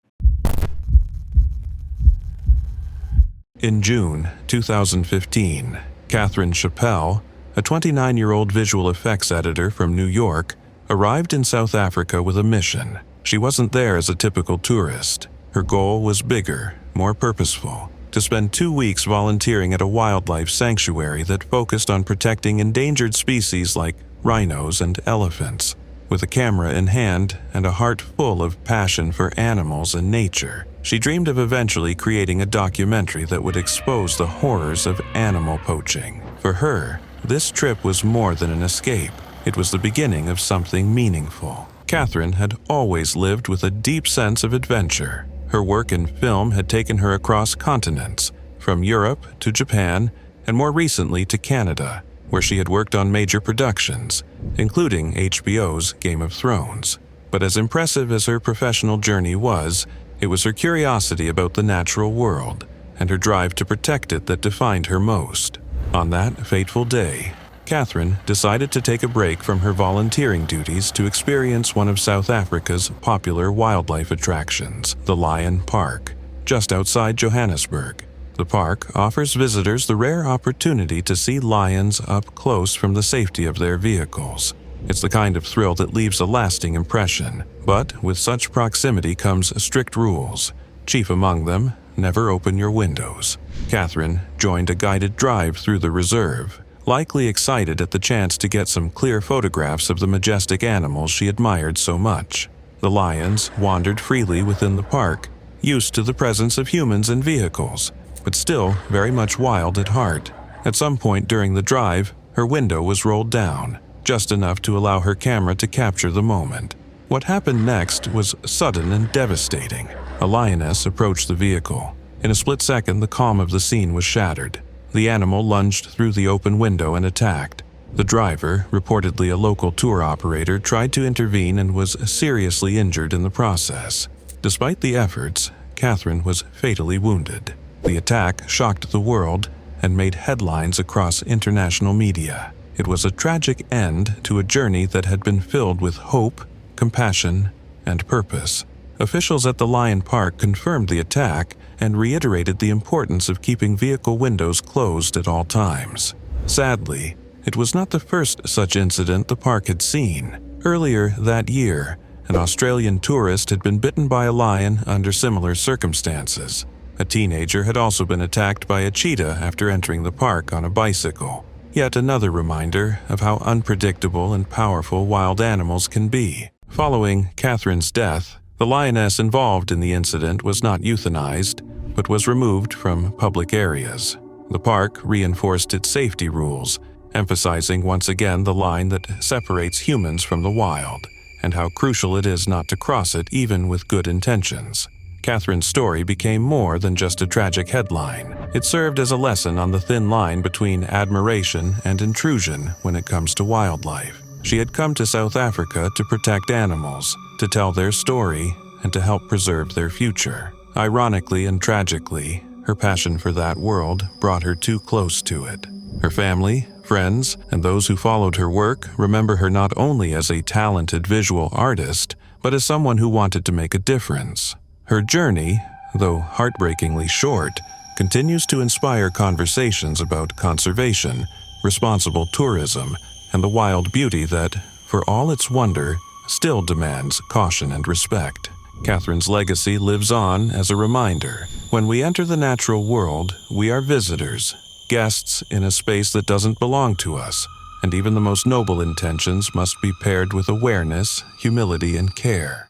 In June 2015, Catherine Chappell, a 29-year-old visual effects editor from New York, arrived in South Africa with a mission. She wasn't there as a typical tourist. Her goal was bigger, more purposeful, to spend 2 weeks volunteering at a wildlife sanctuary that focused on protecting endangered species like rhinos and elephants. With a camera in hand and a heart full of passion for animals and nature, she dreamed of eventually creating a documentary that would expose the horrors of animal poaching. For her, this trip was more than an escape. It was the beginning of something meaningful. Catherine had always lived with a deep sense of adventure. Her work in film had taken her across continents, from Europe to Japan, and more recently to Canada, where she had worked on major productions, including HBO's Game of Thrones. But as impressive as her professional journey was, it was her curiosity about the natural world and her drive to protect it that defined her most. On that fateful day, Catherine decided to take a break from her volunteering duties to experience one of South Africa's popular wildlife attractions, the Lion Park, just outside Johannesburg. The park offers visitors the rare opportunity to see lions up close from the safety of their vehicles. It's the kind of thrill that leaves a lasting impression, but with such proximity comes strict rules. Chief among them, never open your windows. Catherine joined a guided drive through the reserve, likely excited at the chance to get some clear photographs of the majestic animals she admired so much. The lions wandered freely within the park, used to the presence of humans and vehicles, but still very much wild at heart. At some point during the drive, her window was rolled down, just enough to allow her camera to capture the moment. What happened next was sudden and devastating. A lioness approached the vehicle. In a split second, the calm of the scene was shattered. The animal lunged through the open window and attacked. The driver, reportedly a local tour operator, tried to intervene and was seriously injured in the process. Despite the efforts, Catherine was fatally wounded. The attack shocked the world and made headlines across international media. It was a tragic end to a journey that had been filled with hope, compassion, and purpose. Officials at the Lion Park confirmed the attack and reiterated the importance of keeping vehicle windows closed at all times. Sadly, it was not the first such incident the park had seen. Earlier that year, an Australian tourist had been bitten by a lion under similar circumstances. A teenager had also been attacked by a cheetah after entering the park on a bicycle. Yet another reminder of how unpredictable and powerful wild animals can be. Following Catherine's death, the lioness involved in the incident was not euthanized, but was removed from public areas. The park reinforced its safety rules, emphasizing once again the line that separates humans from the wild, and how crucial it is not to cross it even with good intentions. Catherine's story became more than just a tragic headline. It served as a lesson on the thin line between admiration and intrusion when it comes to wildlife. She had come to South Africa to protect animals, to tell their story, and to help preserve their future. Ironically and tragically, her passion for that world brought her too close to it. Her family, friends, and those who followed her work remember her not only as a talented visual artist, but as someone who wanted to make a difference. Her journey, though heartbreakingly short, continues to inspire conversations about conservation, responsible tourism, and the wild beauty that, for all its wonder, still demands caution and respect. Catherine's legacy lives on as a reminder. When we enter the natural world, we are visitors, guests in a space that doesn't belong to us, and even the most noble intentions must be paired with awareness, humility, and care.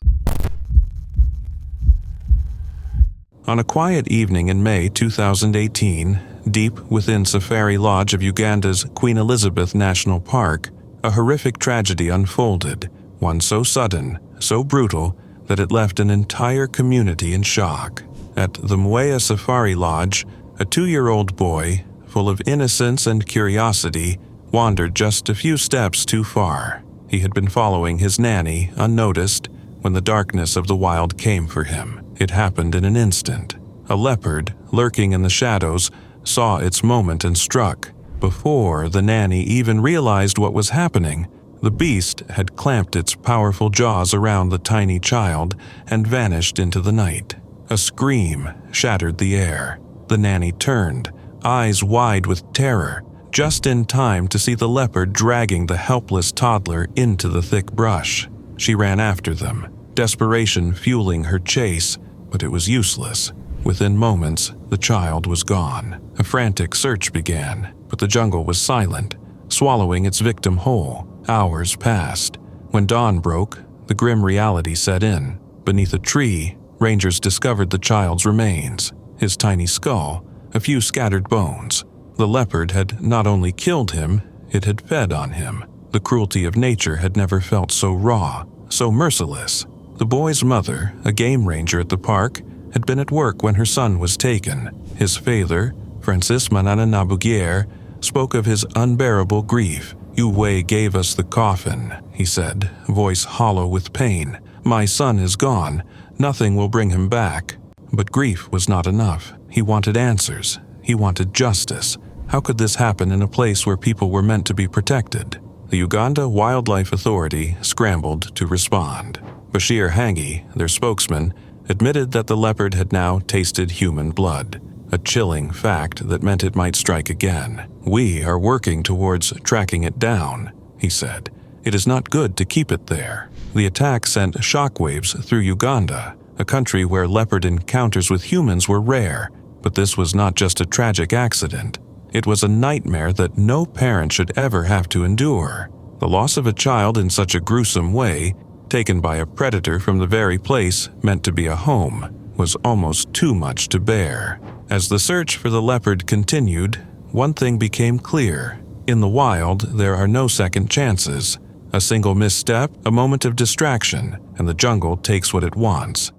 On a quiet evening in May 2018, deep within Safari Lodge of Uganda's Queen Elizabeth National Park, a horrific tragedy unfolded, one so sudden, so brutal, that it left an entire community in shock. At the Mwea Safari Lodge, a 2-year-old boy, full of innocence and curiosity, wandered just a few steps too far. He had been following his nanny, unnoticed, when the darkness of the wild came for him. It happened in an instant. A leopard, lurking in the shadows, saw its moment and struck. Before the nanny even realized what was happening, the beast had clamped its powerful jaws around the tiny child and vanished into the night. A scream shattered the air. The nanny turned, eyes wide with terror, just in time to see the leopard dragging the helpless toddler into the thick brush. She ran after them, desperation fueling her chase, but it was useless. Within moments, the child was gone. A frantic search began, but the jungle was silent, swallowing its victim whole. Hours passed. When dawn broke, the grim reality set in. Beneath a tree, rangers discovered the child's remains, his tiny skull, a few scattered bones. The leopard had not only killed him, it had fed on him. The cruelty of nature had never felt so raw, so merciless. The boy's mother, a game ranger at the park, had been at work when her son was taken. His father, Francis Manana Nabugier, spoke of his unbearable grief. "Uwe gave us the coffin," he said, voice hollow with pain. "My son is gone. Nothing will bring him back." But grief was not enough. He wanted answers. He wanted justice. How could this happen in a place where people were meant to be protected? The Uganda Wildlife Authority scrambled to respond. Bashir Hangi, their spokesman, admitted that the leopard had now tasted human blood, a chilling fact that meant it might strike again. "We are working towards tracking it down," he said. "It is not good to keep it there." The attack sent shockwaves through Uganda, a country where leopard encounters with humans were rare. But this was not just a tragic accident. It was a nightmare that no parent should ever have to endure. The loss of a child in such a gruesome way, taken by a predator from the very place meant to be a home, was almost too much to bear. As the search for the leopard continued, one thing became clear. In the wild, there are no second chances. A single misstep, a moment of distraction, and the jungle takes what it wants.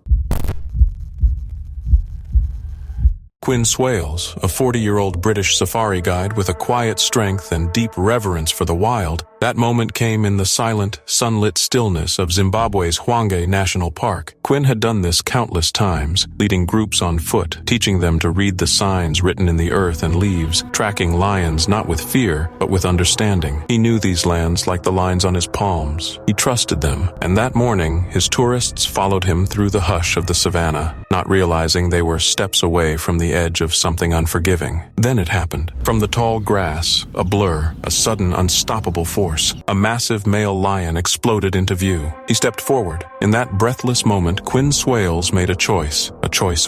Quinn Swales, a 40-year-old British safari guide with a quiet strength and deep reverence for the wild, that moment came in the silent, sunlit stillness of Zimbabwe's Hwange National Park. Quinn had done this countless times, leading groups on foot, teaching them to read the signs written in the earth and leaves, tracking lions not with fear, but with understanding. He knew these lands like the lines on his palms. He trusted them, and that morning, his tourists followed him through the hush of the savannah, not realizing they were steps away from the edge of something unforgiving. Then it happened. From the tall grass, a blur, a sudden unstoppable force. A massive male lion exploded into view. He stepped forward. In that breathless moment, Quinn Swales made a choice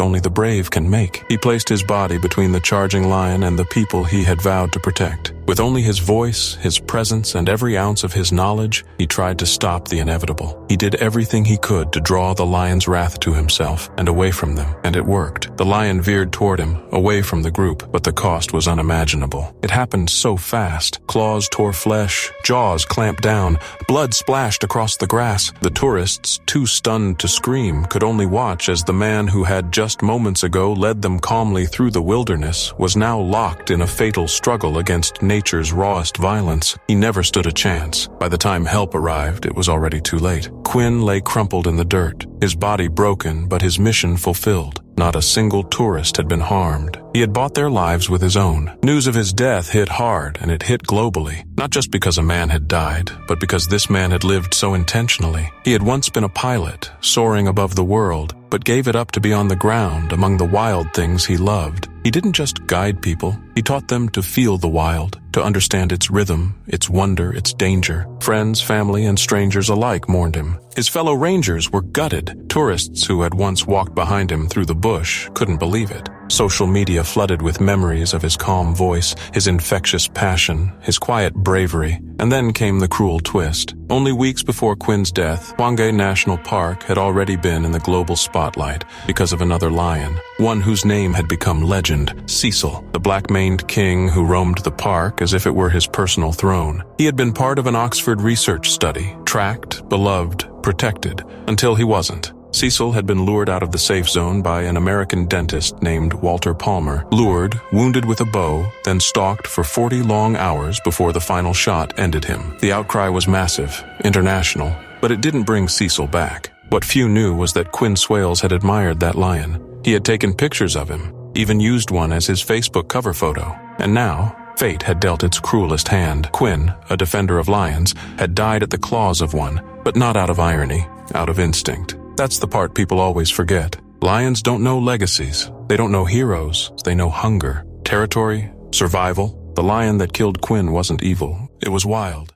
only the brave can make. He placed his body between the charging lion and the people he had vowed to protect. With only his voice, his presence, and every ounce of his knowledge, he tried to stop the inevitable. He did everything he could to draw the lion's wrath to himself and away from them, and it worked. The lion veered toward him, away from the group, but the cost was unimaginable. It happened so fast. Claws tore flesh, jaws clamped down, blood splashed across the grass. The tourists, too stunned to scream, could only watch as the man who had just moments ago led them calmly through the wilderness was now locked in a fatal struggle against nature's rawest violence. He never stood a chance. By the time help arrived, it was already too late. Quinn lay crumpled in the dirt, his body broken but his mission fulfilled. Not a single tourist had been harmed. He had bought their lives with his own. News of his death hit hard, and it hit globally. Not just because a man had died, but because this man had lived so intentionally. He had once been a pilot, soaring above the world, but gave it up to be on the ground among the wild things he loved. He didn't just guide people. He taught them to feel the wild, to understand its rhythm, its wonder, its danger. Friends, family, and strangers alike mourned him. His fellow rangers were gutted. Tourists who had once walked behind him through the bush couldn't believe it. Social media flooded with memories of his calm voice, his infectious passion, his quiet bravery. And then came the cruel twist. Only weeks before Quinn's death, Hwange National Park had already been in the global spotlight because of another lion, one whose name had become legend, Cecil, the black-maned king who roamed the park as if it were his personal throne. He had been part of an Oxford research study, tracked, beloved, protected, until he wasn't. Cecil had been lured out of the safe zone by an American dentist named Walter Palmer, lured, wounded with a bow, then stalked for 40 long hours before the final shot ended him. The outcry was massive, international, but it didn't bring Cecil back. What few knew was that Quinn Swales had admired that lion. He had taken pictures of him, even used one as his Facebook cover photo. And now, fate had dealt its cruelest hand. Quinn, a defender of lions, had died at the claws of one, but not out of irony, out of instinct. That's the part people always forget. Lions don't know legacies. They don't know heroes. They know hunger, territory, survival. The lion that killed Quinn wasn't evil. It was wild.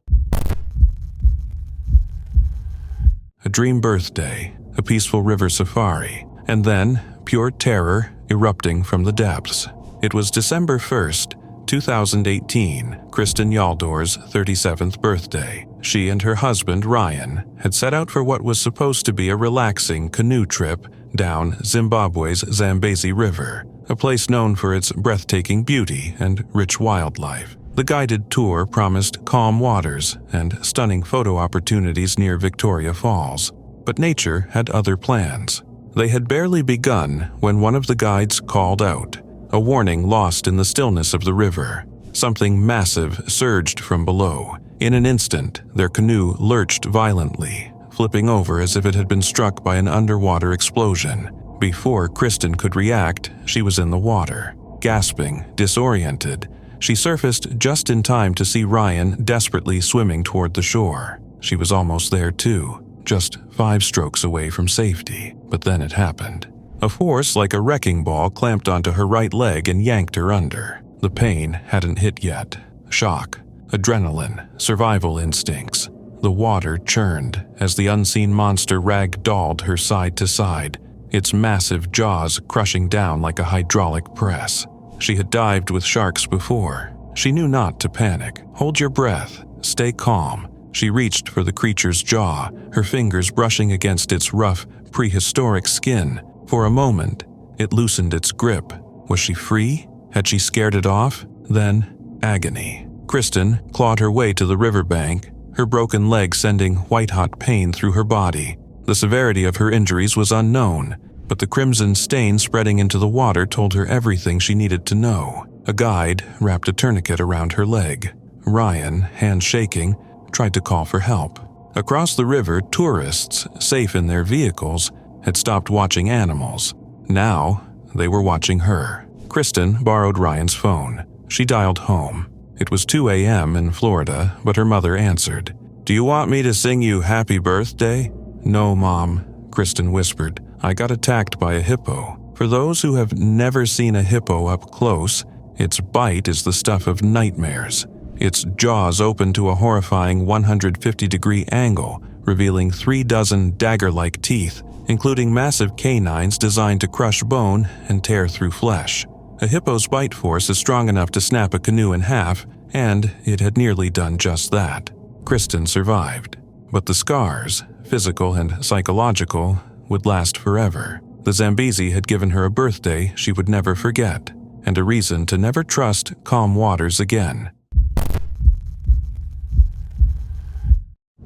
A dream birthday, a peaceful river safari, and then pure terror erupting from the depths. It was December 1st, 2018, Kristen Yaldor's 37th birthday. She and her husband, Ryan, had set out for what was supposed to be a relaxing canoe trip down Zimbabwe's Zambezi River, a place known for its breathtaking beauty and rich wildlife. The guided tour promised calm waters and stunning photo opportunities near Victoria Falls, but nature had other plans. They had barely begun when one of the guides called out, a warning lost in the stillness of the river. Something massive surged from below. In an instant, their canoe lurched violently, flipping over as if it had been struck by an underwater explosion. Before Kristen could react, she was in the water. Gasping, disoriented, she surfaced just in time to see Ryan desperately swimming toward the shore. She was almost there too, just 5 strokes away from safety, but then it happened. A force like a wrecking ball clamped onto her right leg and yanked her under. The pain hadn't hit yet. Shock, adrenaline, survival instincts. The water churned as the unseen monster rag-dolled her side to side, its massive jaws crushing down like a hydraulic press. She had dived with sharks before. She knew not to panic. Hold your breath. Stay calm. She reached for the creature's jaw, her fingers brushing against its rough, prehistoric skin. For a moment, it loosened its grip. Was she free? Had she scared it off? Then, agony. Kristen clawed her way to the riverbank, her broken leg sending white-hot pain through her body. The severity of her injuries was unknown, but the crimson stain spreading into the water told her everything she needed to know. A guide wrapped a tourniquet around her leg. Ryan, hands shaking, tried to call for help. Across the river, tourists, safe in their vehicles, had stopped watching animals. Now, they were watching her. Kristen borrowed Ryan's phone. She dialed home. It was 2 a.m. in Florida, but her mother answered. "Do you want me to sing you happy birthday?" "No, Mom," Kristen whispered. "I got attacked by a hippo. For those who have never seen a hippo up close, its bite is the stuff of nightmares. Its jaws open to a horrifying 150-degree angle, revealing 3 dozen dagger-like teeth, including massive canines designed to crush bone and tear through flesh. A hippo's bite force is strong enough to snap a canoe in half, and it had nearly done just that. Kristen survived. But the scars, physical and psychological, would last forever. The Zambezi had given her a birthday she would never forget, and a reason to never trust calm waters again.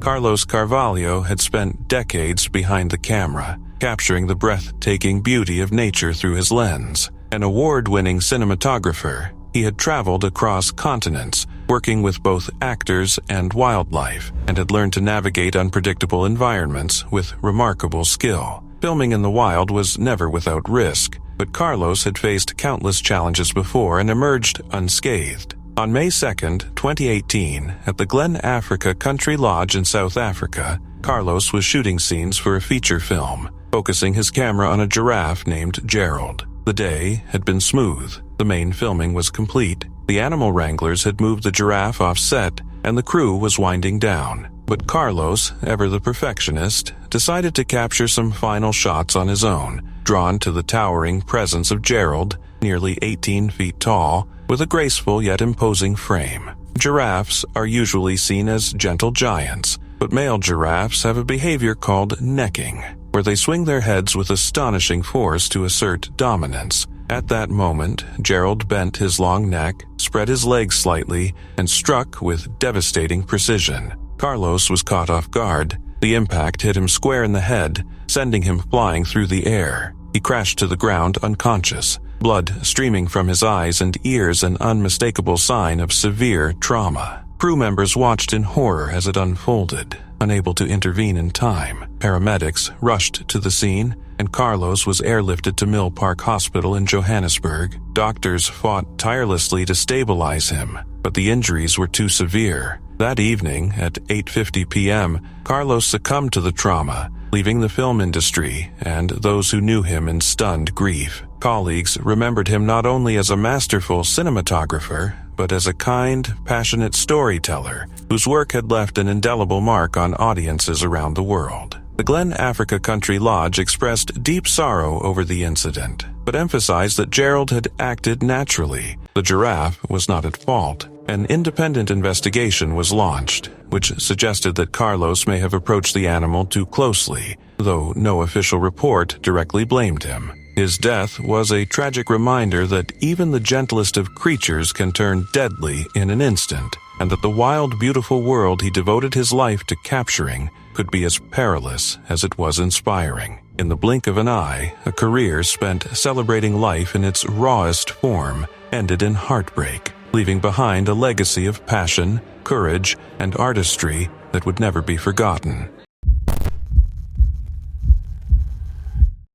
Carlos Carvalho had spent decades behind the camera, capturing the breathtaking beauty of nature through his lens. An award-winning cinematographer, he had traveled across continents, working with both actors and wildlife, and had learned to navigate unpredictable environments with remarkable skill. Filming in the wild was never without risk, but Carlos had faced countless challenges before and emerged unscathed. On May 2, 2018, at the Glen Africa Country Lodge in South Africa, Carlos was shooting scenes for a feature film, focusing his camera on a giraffe named Gerald. The day had been smooth. The main filming was complete. The animal wranglers had moved the giraffe off set, and the crew was winding down. But Carlos, ever the perfectionist, decided to capture some final shots on his own, drawn to the towering presence of Gerald, nearly 18 feet tall, with a graceful yet imposing frame. Giraffes are usually seen as gentle giants, but male giraffes have a behavior called necking, where they swing their heads with astonishing force to assert dominance. At that moment, Gerald bent his long neck, spread his legs slightly, and struck with devastating precision. Carlos was caught off guard. The impact hit him square in the head, sending him flying through the air. He crashed to the ground unconscious, blood streaming from his eyes and ears, an unmistakable sign of severe trauma. Crew members watched in horror as it unfolded, unable to intervene in time. Paramedics rushed to the scene, and Carlos was airlifted to Mill Park Hospital in Johannesburg. Doctors fought tirelessly to stabilize him, but the injuries were too severe. That evening, at 8:50 p.m., Carlos succumbed to the trauma, leaving the film industry and those who knew him in stunned grief. Colleagues remembered him not only as a masterful cinematographer, but as a kind, passionate storyteller whose work had left an indelible mark on audiences around the world. The Glen Africa Country Lodge expressed deep sorrow over the incident, but emphasized that Gerald had acted naturally. The giraffe was not at fault. An independent investigation was launched, which suggested that Carlos may have approached the animal too closely, though no official report directly blamed him. His death was a tragic reminder that even the gentlest of creatures can turn deadly in an instant, and that the wild, beautiful world he devoted his life to capturing could be as perilous as it was inspiring. In the blink of an eye, a career spent celebrating life in its rawest form ended in heartbreak, leaving behind a legacy of passion, courage, and artistry that would never be forgotten.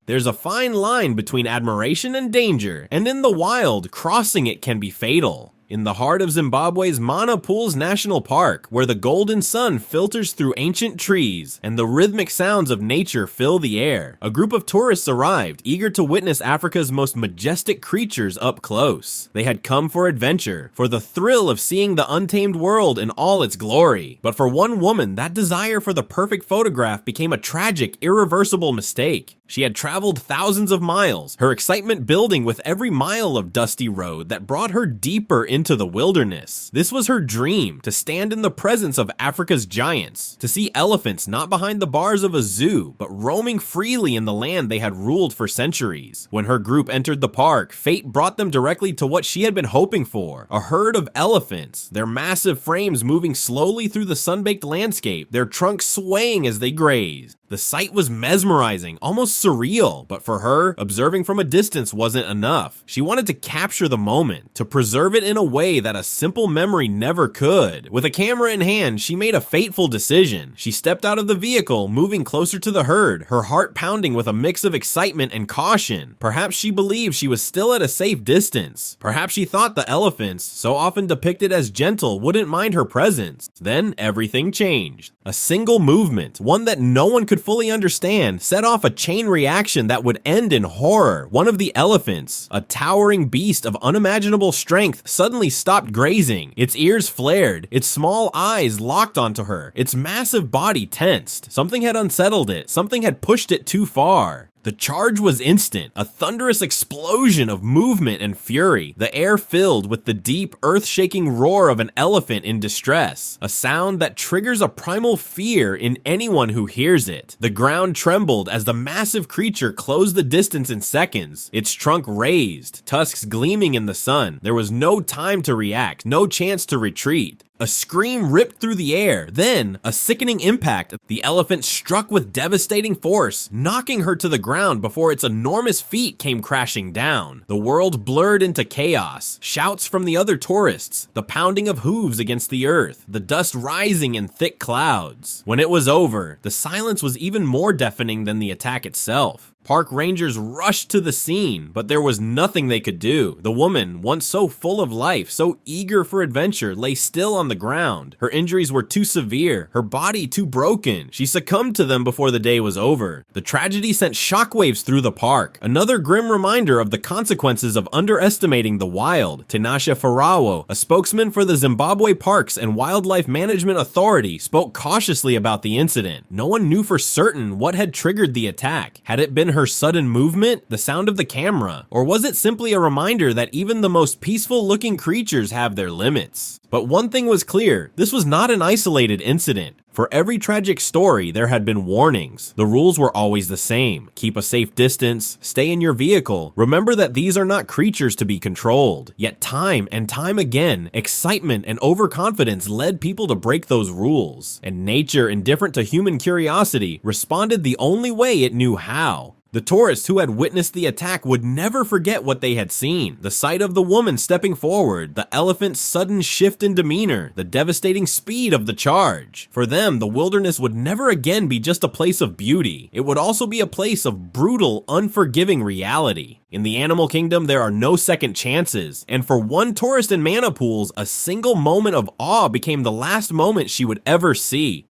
There's a fine line between admiration and danger, and in the wild, crossing it can be fatal. In the heart of Zimbabwe's Mana Pools National Park, where the golden sun filters through ancient trees and the rhythmic sounds of nature fill the air, a group of tourists arrived, eager to witness Africa's most majestic creatures up close. They had come for adventure, for the thrill of seeing the untamed world in all its glory. But for one woman, that desire for the perfect photograph became a tragic, irreversible mistake. She had traveled thousands of miles, her excitement building with every mile of dusty road that brought her deeper into the wilderness. This was her dream, to stand in the presence of Africa's giants, to see elephants not behind the bars of a zoo, but roaming freely in the land they had ruled for centuries. When her group entered the park, fate brought them directly to what she had been hoping for, a herd of elephants, their massive frames moving slowly through the sun-baked landscape, their trunks swaying as they grazed. The sight was mesmerizing, almost surreal, but for her, observing from a distance wasn't enough. She wanted to capture the moment, to preserve it in a way that a simple memory never could. With a camera in hand, she made a fateful decision. She stepped out of the vehicle, moving closer to the herd, her heart pounding with a mix of excitement and caution. Perhaps she believed she was still at a safe distance. Perhaps she thought the elephants, so often depicted as gentle, wouldn't mind her presence. Then everything changed. A single movement, one that no one could fully understand, set off a chain reaction that would end in horror. One of the elephants, a towering beast of unimaginable strength, suddenly stopped grazing. Its ears flared, its small eyes locked onto her, its massive body tensed. Something had unsettled it, something had pushed it too far. The charge was instant, a thunderous explosion of movement and fury, the air filled with the deep, earth-shaking roar of an elephant in distress, a sound that triggers a primal fear in anyone who hears it. The ground trembled as the massive creature closed the distance in seconds, its trunk raised, tusks gleaming in the sun. There was no time to react, no chance to retreat. A scream ripped through the air, then a sickening impact. The elephant struck with devastating force, knocking her to the ground before its enormous feet came crashing down. The world blurred into chaos, shouts from the other tourists, the pounding of hooves against the earth, the dust rising in thick clouds. When it was over, the silence was even more deafening than the attack itself. Park rangers rushed to the scene, but there was nothing they could do. The woman, once so full of life, so eager for adventure, lay still on the ground. Her injuries were too severe, her body too broken. She succumbed to them before the day was over. The tragedy sent shockwaves through the park, another grim reminder of the consequences of underestimating the wild. Tinashe Farawo, a spokesman for the Zimbabwe Parks and Wildlife Management Authority, spoke cautiously about the incident. No one knew for certain what had triggered the attack. Had it been her sudden movement, the sound of the camera, or was it simply a reminder that even the most peaceful-looking creatures have their limits? But one thing was clear, this was not an isolated incident. For every tragic story, there had been warnings. The rules were always the same. Keep a safe distance, stay in your vehicle. Remember that these are not creatures to be controlled. Yet time and time again, excitement and overconfidence led people to break those rules. And nature, indifferent to human curiosity, responded the only way it knew how. The tourists who had witnessed the attack would never forget what they had seen. The sight of the woman stepping forward, the elephant's sudden shift in demeanor, the devastating speed of the charge. For them, the wilderness would never again be just a place of beauty. It would also be a place of brutal, unforgiving reality. In the animal kingdom, there are no second chances. And for one tourist in Mana Pools, a single moment of awe became the last moment she would ever see.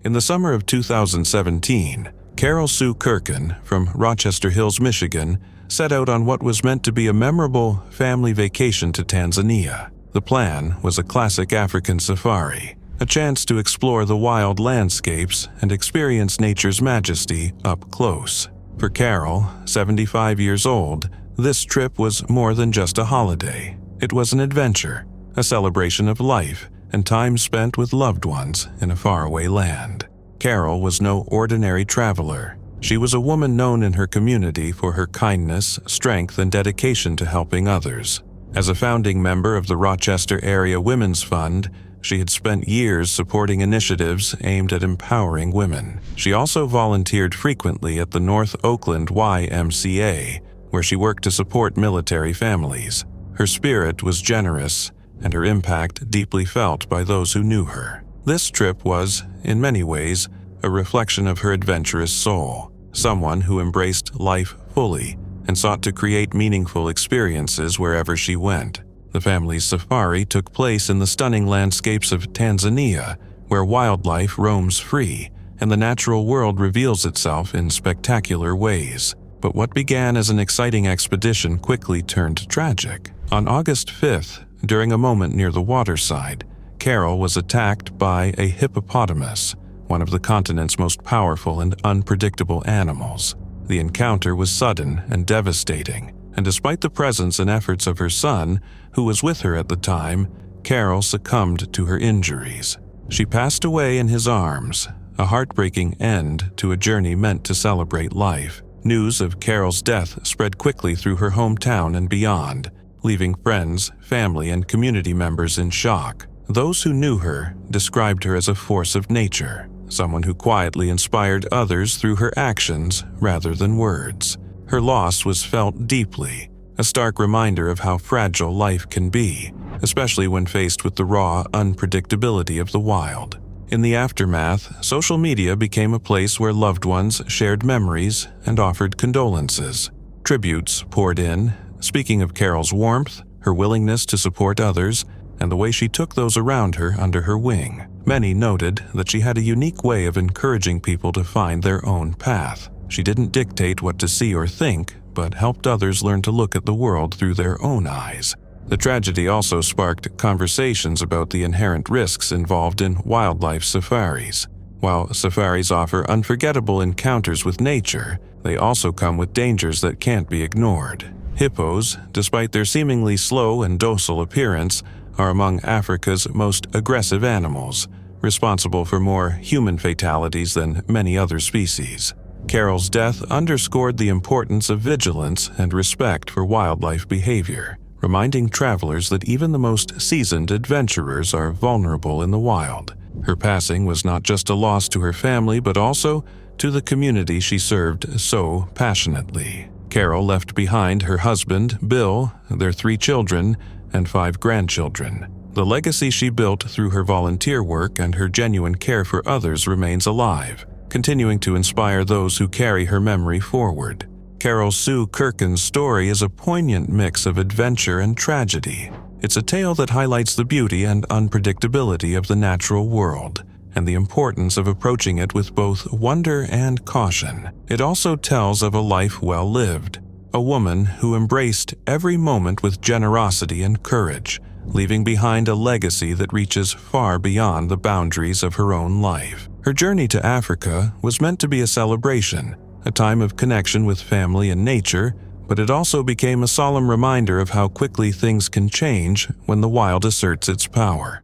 In the summer of 2017, Carol Sue Kirkin from Rochester Hills, Michigan, set out on what was meant to be a memorable family vacation to Tanzania. The plan was a classic African safari, a chance to explore the wild landscapes and experience nature's majesty up close. For Carol, 75 years old, this trip was more than just a holiday. It was an adventure, a celebration of life, and time spent with loved ones in a faraway land. Carol was no ordinary traveler. She was a woman known in her community for her kindness, strength, and dedication to helping others. As a founding member of the Rochester Area Women's Fund, she had spent years supporting initiatives aimed at empowering women. She also volunteered frequently at the North Oakland YMCA, where she worked to support military families. Her spirit was generous, and her impact deeply felt by those who knew her. This trip was, in many ways, a reflection of her adventurous soul, someone who embraced life fully and sought to create meaningful experiences wherever she went. The family's safari took place in the stunning landscapes of Tanzania, where wildlife roams free and the natural world reveals itself in spectacular ways. But what began as an exciting expedition quickly turned tragic. On August 5th, during a moment near the waterside, Carol was attacked by a hippopotamus, one of the continent's most powerful and unpredictable animals. The encounter was sudden and devastating, and despite the presence and efforts of her son, who was with her at the time, Carol succumbed to her injuries. She passed away in his arms, a heartbreaking end to a journey meant to celebrate life. News of Carol's death spread quickly through her hometown and beyond, leaving friends, family, and community members in shock. Those who knew her described her as a force of nature, someone who quietly inspired others through her actions rather than words. Her loss was felt deeply, a stark reminder of how fragile life can be, especially when faced with the raw unpredictability of the wild. In the aftermath, social media became a place where loved ones shared memories and offered condolences. Tributes poured in, speaking of Carol's warmth, her willingness to support others, and the way she took those around her under her wing. Many noted that she had a unique way of encouraging people to find their own path. She didn't dictate what to see or think, but helped others learn to look at the world through their own eyes. The tragedy also sparked conversations about the inherent risks involved in wildlife safaris. While safaris offer unforgettable encounters with nature, they also come with dangers that can't be ignored. Hippos, despite their seemingly slow and docile appearance, are among Africa's most aggressive animals, responsible for more human fatalities than many other species. Carol's death underscored the importance of vigilance and respect for wildlife behavior, reminding travelers that even the most seasoned adventurers are vulnerable in the wild. Her passing was not just a loss to her family, but also to the community she served so passionately. Carol left behind her husband, Bill, their 3 children, and 5 grandchildren. The legacy she built through her volunteer work and her genuine care for others remains alive, continuing to inspire those who carry her memory forward. Carol Sue Kirkin's story is a poignant mix of adventure and tragedy. It's a tale that highlights the beauty and unpredictability of the natural world, and the importance of approaching it with both wonder and caution. It also tells of a life well lived, a woman who embraced every moment with generosity and courage, leaving behind a legacy that reaches far beyond the boundaries of her own life. Her journey to Africa was meant to be a celebration, a time of connection with family and nature, but it also became a solemn reminder of how quickly things can change when the wild asserts its power.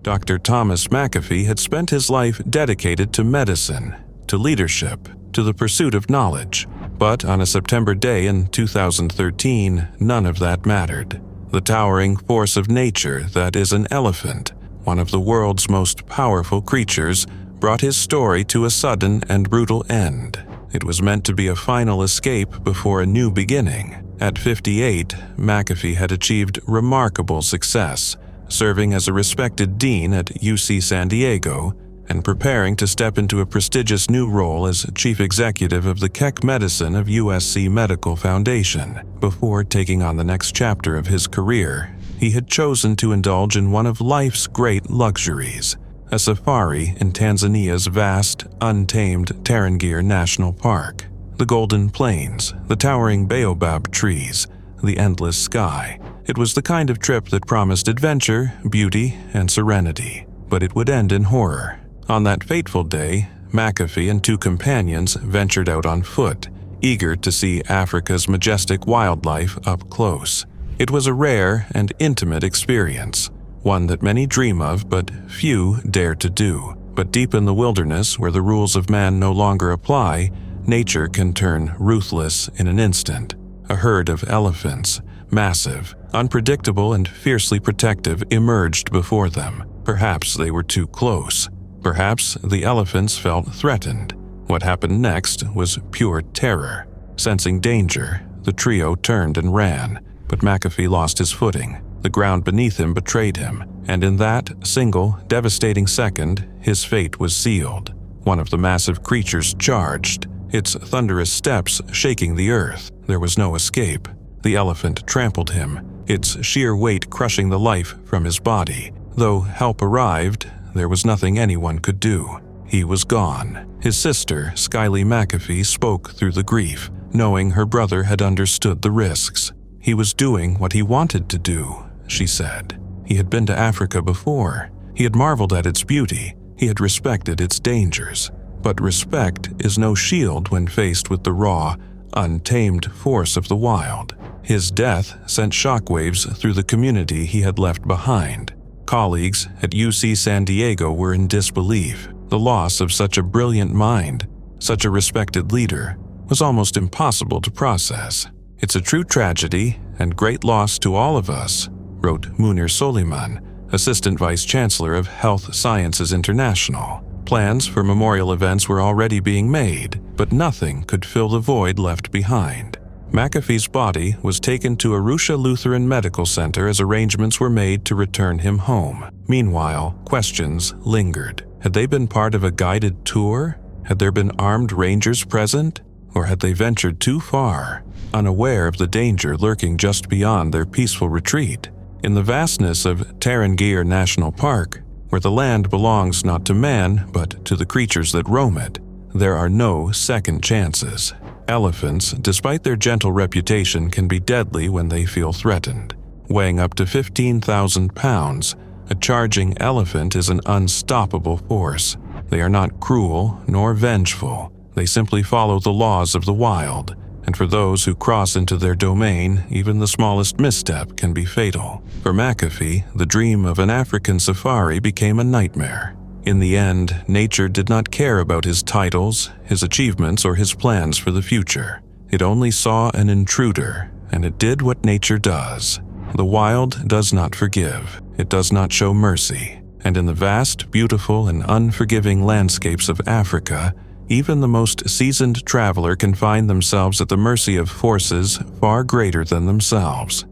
Dr. Thomas McAfee had spent his life dedicated to medicine, to leadership, to the pursuit of knowledge. But on a September day in 2013, none of that mattered. The towering force of nature that is an elephant, one of the world's most powerful creatures, brought his story to a sudden and brutal end. It was meant to be a final escape before a new beginning. At 58, McAfee had achieved remarkable success, serving as a respected dean at UC San Diego and preparing to step into a prestigious new role as chief executive of the Keck Medicine of USC Medical Foundation. Before taking on the next chapter of his career, he had chosen to indulge in one of life's great luxuries, a safari in Tanzania's vast, untamed Tarangire National Park. The golden plains, the towering baobab trees, the endless sky. It was the kind of trip that promised adventure, beauty, and serenity, but it would end in horror. On that fateful day, McAfee and 2 companions ventured out on foot, eager to see Africa's majestic wildlife up close. It was a rare and intimate experience, one that many dream of but few dare to do. But deep in the wilderness, where the rules of man no longer apply, nature can turn ruthless in an instant. A herd of elephants, massive, unpredictable, and fiercely protective, emerged before them. Perhaps they were too close. Perhaps the elephants felt threatened. What happened next was pure terror. Sensing danger, the trio turned and ran, but McAfee lost his footing. The ground beneath him betrayed him, and in that single, devastating second, his fate was sealed. One of the massive creatures charged, its thunderous steps shaking the earth. There was no escape. The elephant trampled him, its sheer weight crushing the life from his body. Though help arrived, there was nothing anyone could do. He was gone. His sister, Skylie McAfee, spoke through the grief, knowing her brother had understood the risks. He was doing what he wanted to do, she said. He had been to Africa before. He had marveled at its beauty. He had respected its dangers. But respect is no shield when faced with the raw, untamed force of the wild. His death sent shockwaves through the community he had left behind. Colleagues at UC San Diego were in disbelief. The loss of such a brilliant mind, such a respected leader, was almost impossible to process. "It's a true tragedy and great loss to all of us," wrote Munir Soliman, Assistant Vice Chancellor of Health Sciences International. Plans for memorial events were already being made, but nothing could fill the void left behind. McAfee's body was taken to Arusha Lutheran Medical Center as arrangements were made to return him home. Meanwhile, questions lingered. Had they been part of a guided tour? Had there been armed rangers present? Or had they ventured too far, unaware of the danger lurking just beyond their peaceful retreat? In the vastness of Tarangire National Park, where the land belongs not to man but to the creatures that roam it, there are no second chances. Elephants, despite their gentle reputation, can be deadly when they feel threatened. Weighing up to 15,000 pounds, a charging elephant is an unstoppable force. They are not cruel nor vengeful. They simply follow the laws of the wild, and for those who cross into their domain, even the smallest misstep can be fatal. For McAfee, the dream of an African safari became a nightmare. In the end, nature did not care about his titles, his achievements, or his plans for the future. It only saw an intruder, and it did what nature does. The wild does not forgive. It does not show mercy. And in the vast, beautiful, and unforgiving landscapes of Africa, even the most seasoned traveler can find themselves at the mercy of forces far greater than themselves.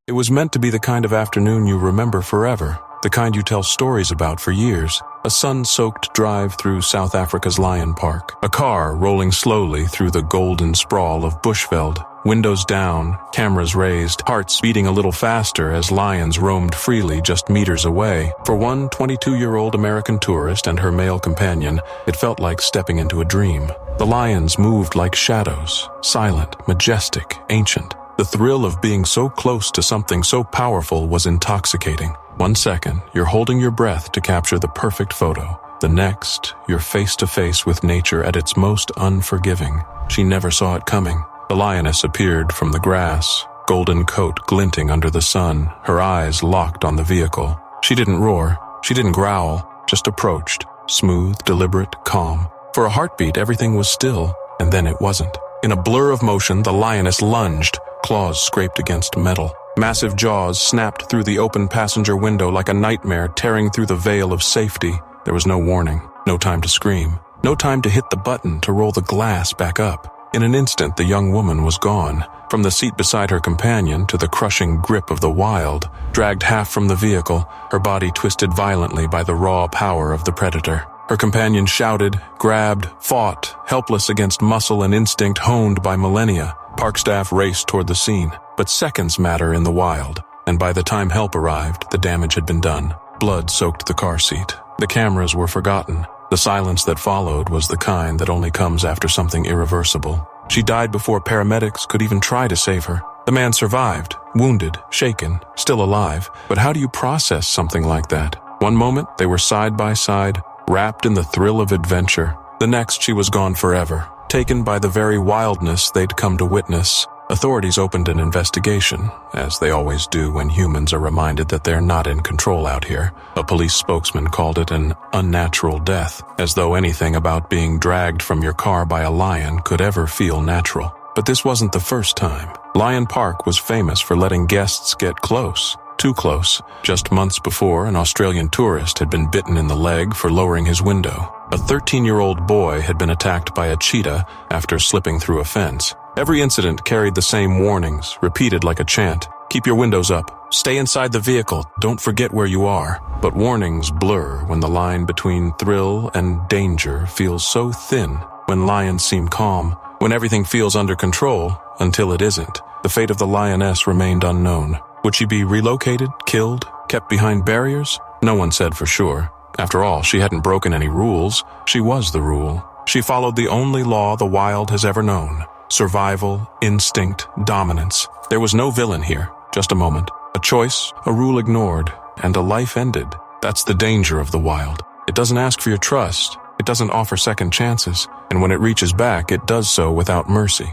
It was meant to be the kind of afternoon you remember forever, the kind you tell stories about for years. A sun-soaked drive through South Africa's Lion Park. A car rolling slowly through the golden sprawl of Bushveld. Windows down, cameras raised, hearts beating a little faster as lions roamed freely just meters away. For one 22-year-old American tourist and her male companion, it felt like stepping into a dream. The lions moved like shadows, silent, majestic, ancient. The thrill of being so close to something so powerful was intoxicating. 1 second, you're holding your breath to capture the perfect photo. The next, you're face to face with nature at its most unforgiving. She never saw it coming. The lioness appeared from the grass, golden coat glinting under the sun, her eyes locked on the vehicle. She didn't roar, she didn't growl, just approached, smooth, deliberate, calm. For a heartbeat, everything was still, and then it wasn't. In a blur of motion, the lioness lunged, claws scraped against metal. Massive jaws snapped through the open passenger window like a nightmare tearing through the veil of safety. There was no warning, no time to scream, no time to hit the button to roll the glass back up. In an instant, the young woman was gone. From the seat beside her companion to the crushing grip of the wild, dragged half from the vehicle, her body twisted violently by the raw power of the predator. Her companion shouted, grabbed, fought, helpless against muscle and instinct honed by millennia. Park staff raced toward the scene, but seconds matter in the wild, and by the time help arrived, the damage had been done. Blood soaked the car seat. The cameras were forgotten. The silence that followed was the kind that only comes after something irreversible. She died before paramedics could even try to save her. The man survived, wounded, shaken, still alive. But how do you process something like that? One moment, they were side by side, wrapped in the thrill of adventure. The next, she was gone forever, taken by the very wildness they'd come to witness. Authorities opened an investigation, as they always do when humans are reminded that they're not in control out here. A police spokesman called it an unnatural death, as though anything about being dragged from your car by a lion could ever feel natural. But this wasn't the first time. Lion Park was famous for letting guests get close. Too close. Just months before, an Australian tourist had been bitten in the leg for lowering his window. A 13-year-old boy had been attacked by a cheetah after slipping through a fence. Every incident carried the same warnings, repeated like a chant. Keep your windows up. Stay inside the vehicle. Don't forget where you are. But warnings blur when the line between thrill and danger feels so thin, when lions seem calm, when everything feels under control until it isn't. The fate of the lioness remained unknown. Would she be relocated, killed, kept behind barriers? No one said for sure. After all, she hadn't broken any rules. She was the rule. She followed the only law the wild has ever known. Survival, instinct, dominance. There was no villain here. Just a moment. A choice, a rule ignored, and a life ended. That's the danger of the wild. It doesn't ask for your trust. It doesn't offer second chances. And when it reaches back, it does so without mercy.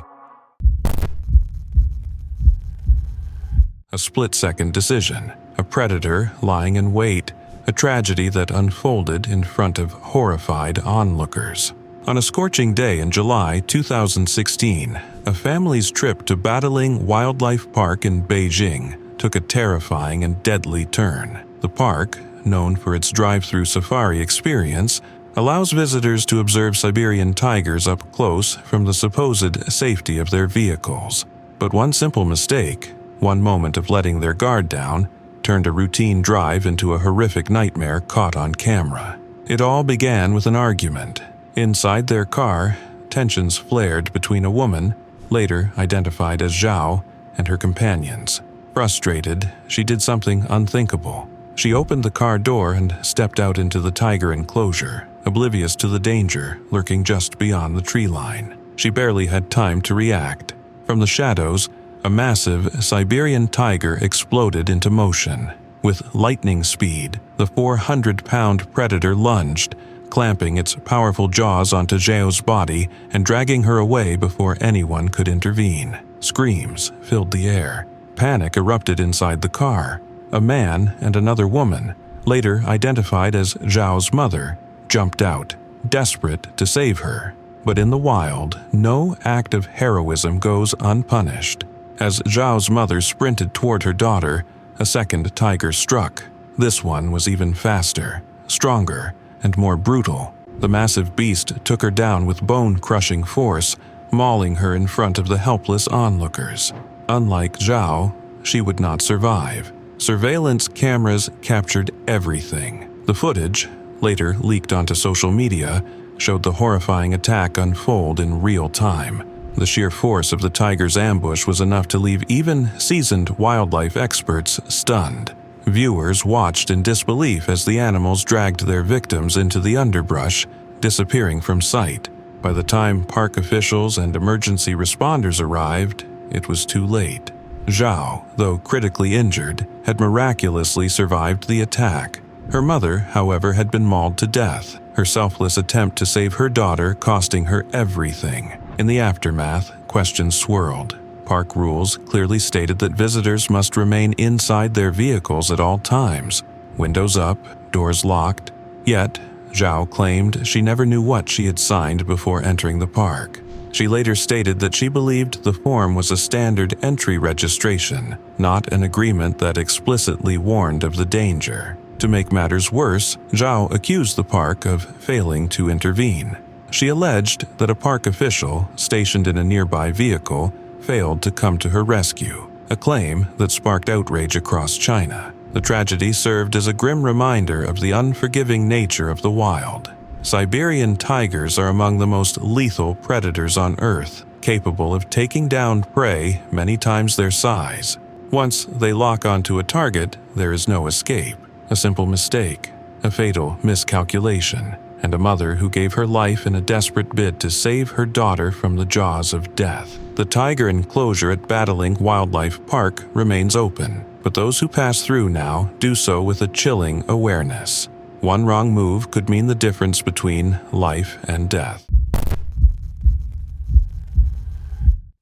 A split-second decision. A predator lying in wait. A tragedy that unfolded in front of horrified onlookers. On a scorching day in July 2016, a family's trip to Battling Wildlife Park in Beijing took a terrifying and deadly turn. The park, known for its drive-through safari experience, allows visitors to observe Siberian tigers up close from the supposed safety of their vehicles. But one simple mistake, one moment of letting their guard down, turned a routine drive into a horrific nightmare caught on camera. It all began with an argument. Inside their car, tensions flared between a woman, later identified as Zhao, and her companions. Frustrated, she did something unthinkable. She opened the car door and stepped out into the tiger enclosure, oblivious to the danger lurking just beyond the tree line. She barely had time to react. From the shadows, a massive Siberian tiger exploded into motion. With lightning speed, the 400-pound predator lunged, clamping its powerful jaws onto Zhao's body and dragging her away before anyone could intervene. Screams filled the air. Panic erupted inside the car. A man and another woman, later identified as Zhao's mother, jumped out, desperate to save her. But in the wild, no act of heroism goes unpunished. As Zhao's mother sprinted toward her daughter, a second tiger struck. This one was even faster, stronger, and more brutal. The massive beast took her down with bone-crushing force, mauling her in front of the helpless onlookers. Unlike Zhao, she would not survive. Surveillance cameras captured everything. The footage, later leaked onto social media, showed the horrifying attack unfold in real time. The sheer force of the tiger's ambush was enough to leave even seasoned wildlife experts stunned. Viewers watched in disbelief as the animals dragged their victims into the underbrush, disappearing from sight. By the time park officials and emergency responders arrived, it was too late. Zhao, though critically injured, had miraculously survived the attack. Her mother, however, had been mauled to death, her selfless attempt to save her daughter costing her everything. In the aftermath, questions swirled. Park rules clearly stated that visitors must remain inside their vehicles at all times, windows up, doors locked. Yet, Zhao claimed she never knew what she had signed before entering the park. She later stated that she believed the form was a standard entry registration, not an agreement that explicitly warned of the danger. To make matters worse, Zhao accused the park of failing to intervene. She alleged that a park official, stationed in a nearby vehicle, failed to come to her rescue, a claim that sparked outrage across China. The tragedy served as a grim reminder of the unforgiving nature of the wild. Siberian tigers are among the most lethal predators on Earth, capable of taking down prey many times their size. Once they lock onto a target, there is no escape. A simple mistake, a fatal miscalculation, and a mother who gave her life in a desperate bid to save her daughter from the jaws of death. The tiger enclosure at Battling Wildlife Park remains open, but those who pass through now do so with a chilling awareness. One wrong move could mean the difference between life and death.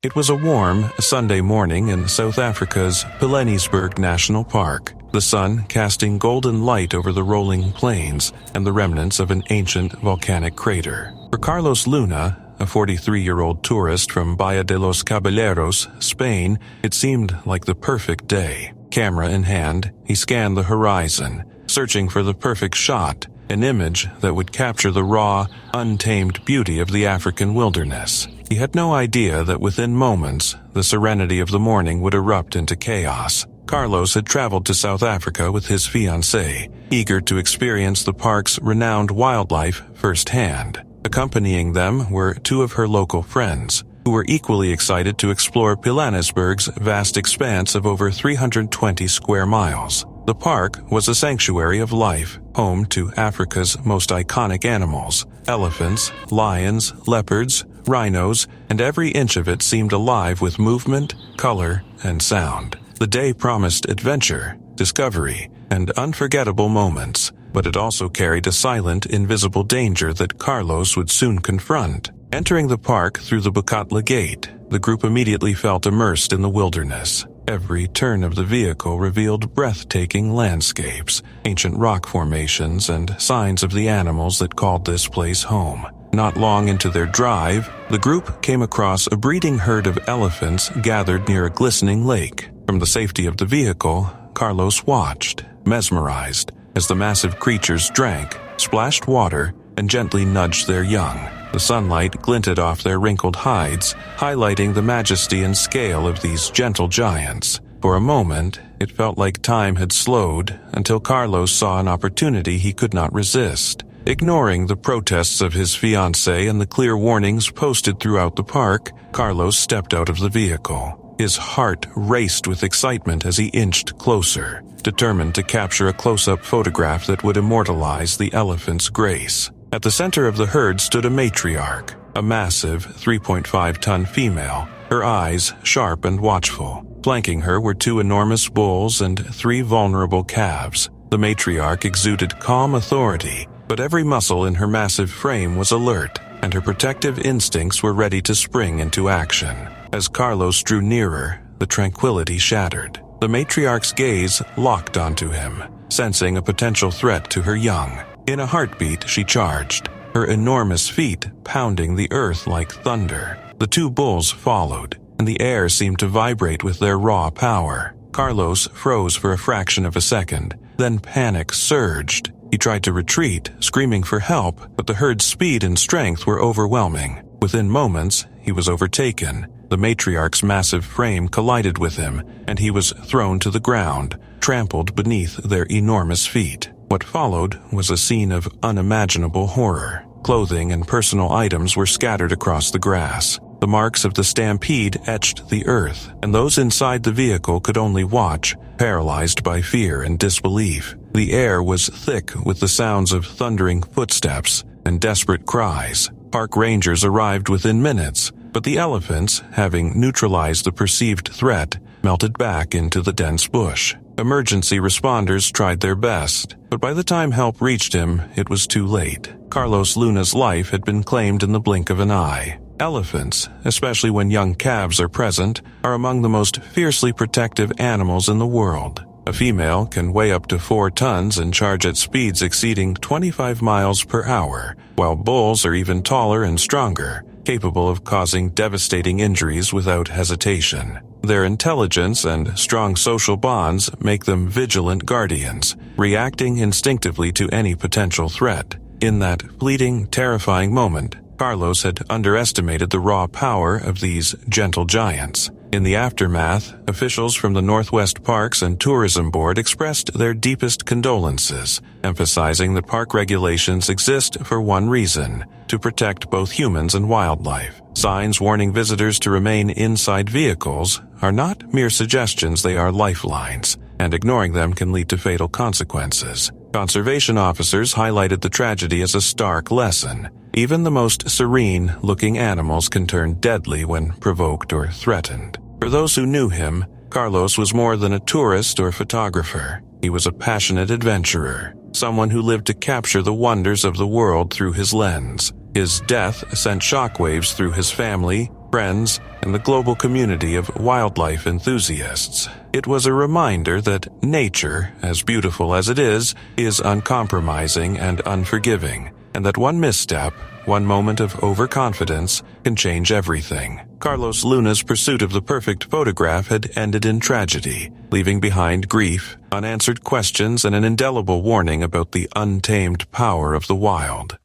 It was a warm Sunday morning in South Africa's Pilanesberg National Park, the sun casting golden light over the rolling plains and the remnants of an ancient volcanic crater. For Carlos Luna, a 43-year-old tourist from Bahia de los Caballeros, Spain, it seemed like the perfect day. Camera in hand, he scanned the horizon, searching for the perfect shot, an image that would capture the raw, untamed beauty of the African wilderness. He had no idea that within moments, the serenity of the morning would erupt into chaos. Carlos had traveled to South Africa with his fiancée, eager to experience the park's renowned wildlife firsthand. Accompanying them were two of her local friends, who were equally excited to explore Pilanesberg's vast expanse of over 320 square miles. The park was a sanctuary of life, home to Africa's most iconic animals: elephants, lions, leopards, rhinos, and every inch of it seemed alive with movement, color, and sound. The day promised adventure, discovery, and unforgettable moments, but it also carried a silent, invisible danger that Carlos would soon confront. Entering the park through the Bukatla Gate, the group immediately felt immersed in the wilderness. Every turn of the vehicle revealed breathtaking landscapes, ancient rock formations, and signs of the animals that called this place home. Not long into their drive, the group came across a breeding herd of elephants gathered near a glistening lake. From the safety of the vehicle, Carlos watched, mesmerized, as the massive creatures drank, splashed water, and gently nudged their young. The sunlight glinted off their wrinkled hides, highlighting the majesty and scale of these gentle giants. For a moment, it felt like time had slowed until Carlos saw an opportunity he could not resist. Ignoring the protests of his fiancée and the clear warnings posted throughout the park, Carlos stepped out of the vehicle. His heart raced with excitement as he inched closer, determined to capture a close-up photograph that would immortalize the elephant's grace. At the center of the herd stood a matriarch, a massive 3.5-ton female, her eyes sharp and watchful. Flanking her were two enormous bulls and three vulnerable calves. The matriarch exuded calm authority, but every muscle in her massive frame was alert, and her protective instincts were ready to spring into action. As Carlos drew nearer, the tranquility shattered. The matriarch's gaze locked onto him, sensing a potential threat to her young. In a heartbeat, she charged, her enormous feet pounding the earth like thunder. The two bulls followed, and the air seemed to vibrate with their raw power. Carlos froze for a fraction of a second, then panic surged. He tried to retreat, screaming for help, but the herd's speed and strength were overwhelming. Within moments, he was overtaken. The matriarch's massive frame collided with him, and he was thrown to the ground, trampled beneath their enormous feet. What followed was a scene of unimaginable horror. Clothing and personal items were scattered across the grass. The marks of the stampede etched the earth, and those inside the vehicle could only watch, paralyzed by fear and disbelief. The air was thick with the sounds of thundering footsteps and desperate cries. Park rangers arrived within minutes, but the elephants, having neutralized the perceived threat, melted back into the dense bush. Emergency responders tried their best, but by the time help reached him, it was too late. Carlos Luna's life had been claimed in the blink of an eye. Elephants, especially when young calves are present, are among the most fiercely protective animals in the world. A female can weigh up to 4 tons and charge at speeds exceeding 25 miles per hour, while bulls are even taller and stronger, capable of causing devastating injuries without hesitation. Their intelligence and strong social bonds make them vigilant guardians, reacting instinctively to any potential threat. In that fleeting, terrifying moment, Carlos had underestimated the raw power of these gentle giants. In the aftermath, officials from the Northwest Parks and Tourism Board expressed their deepest condolences, emphasizing that park regulations exist for one reason: to protect both humans and wildlife. Signs warning visitors to remain inside vehicles are not mere suggestions, they are lifelines, and ignoring them can lead to fatal consequences. Conservation officers highlighted the tragedy as a stark lesson. Even the most serene-looking animals can turn deadly when provoked or threatened. For those who knew him, Carlos was more than a tourist or photographer. He was a passionate adventurer, someone who lived to capture the wonders of the world through his lens. His death sent shockwaves through his family, friends, and the global community of wildlife enthusiasts. It was a reminder that nature, as beautiful as it is uncompromising and unforgiving, and that one misstep, one moment of overconfidence, can change everything. Carlos Luna's pursuit of the perfect photograph had ended in tragedy, leaving behind grief, unanswered questions and an indelible warning about the untamed power of the wild.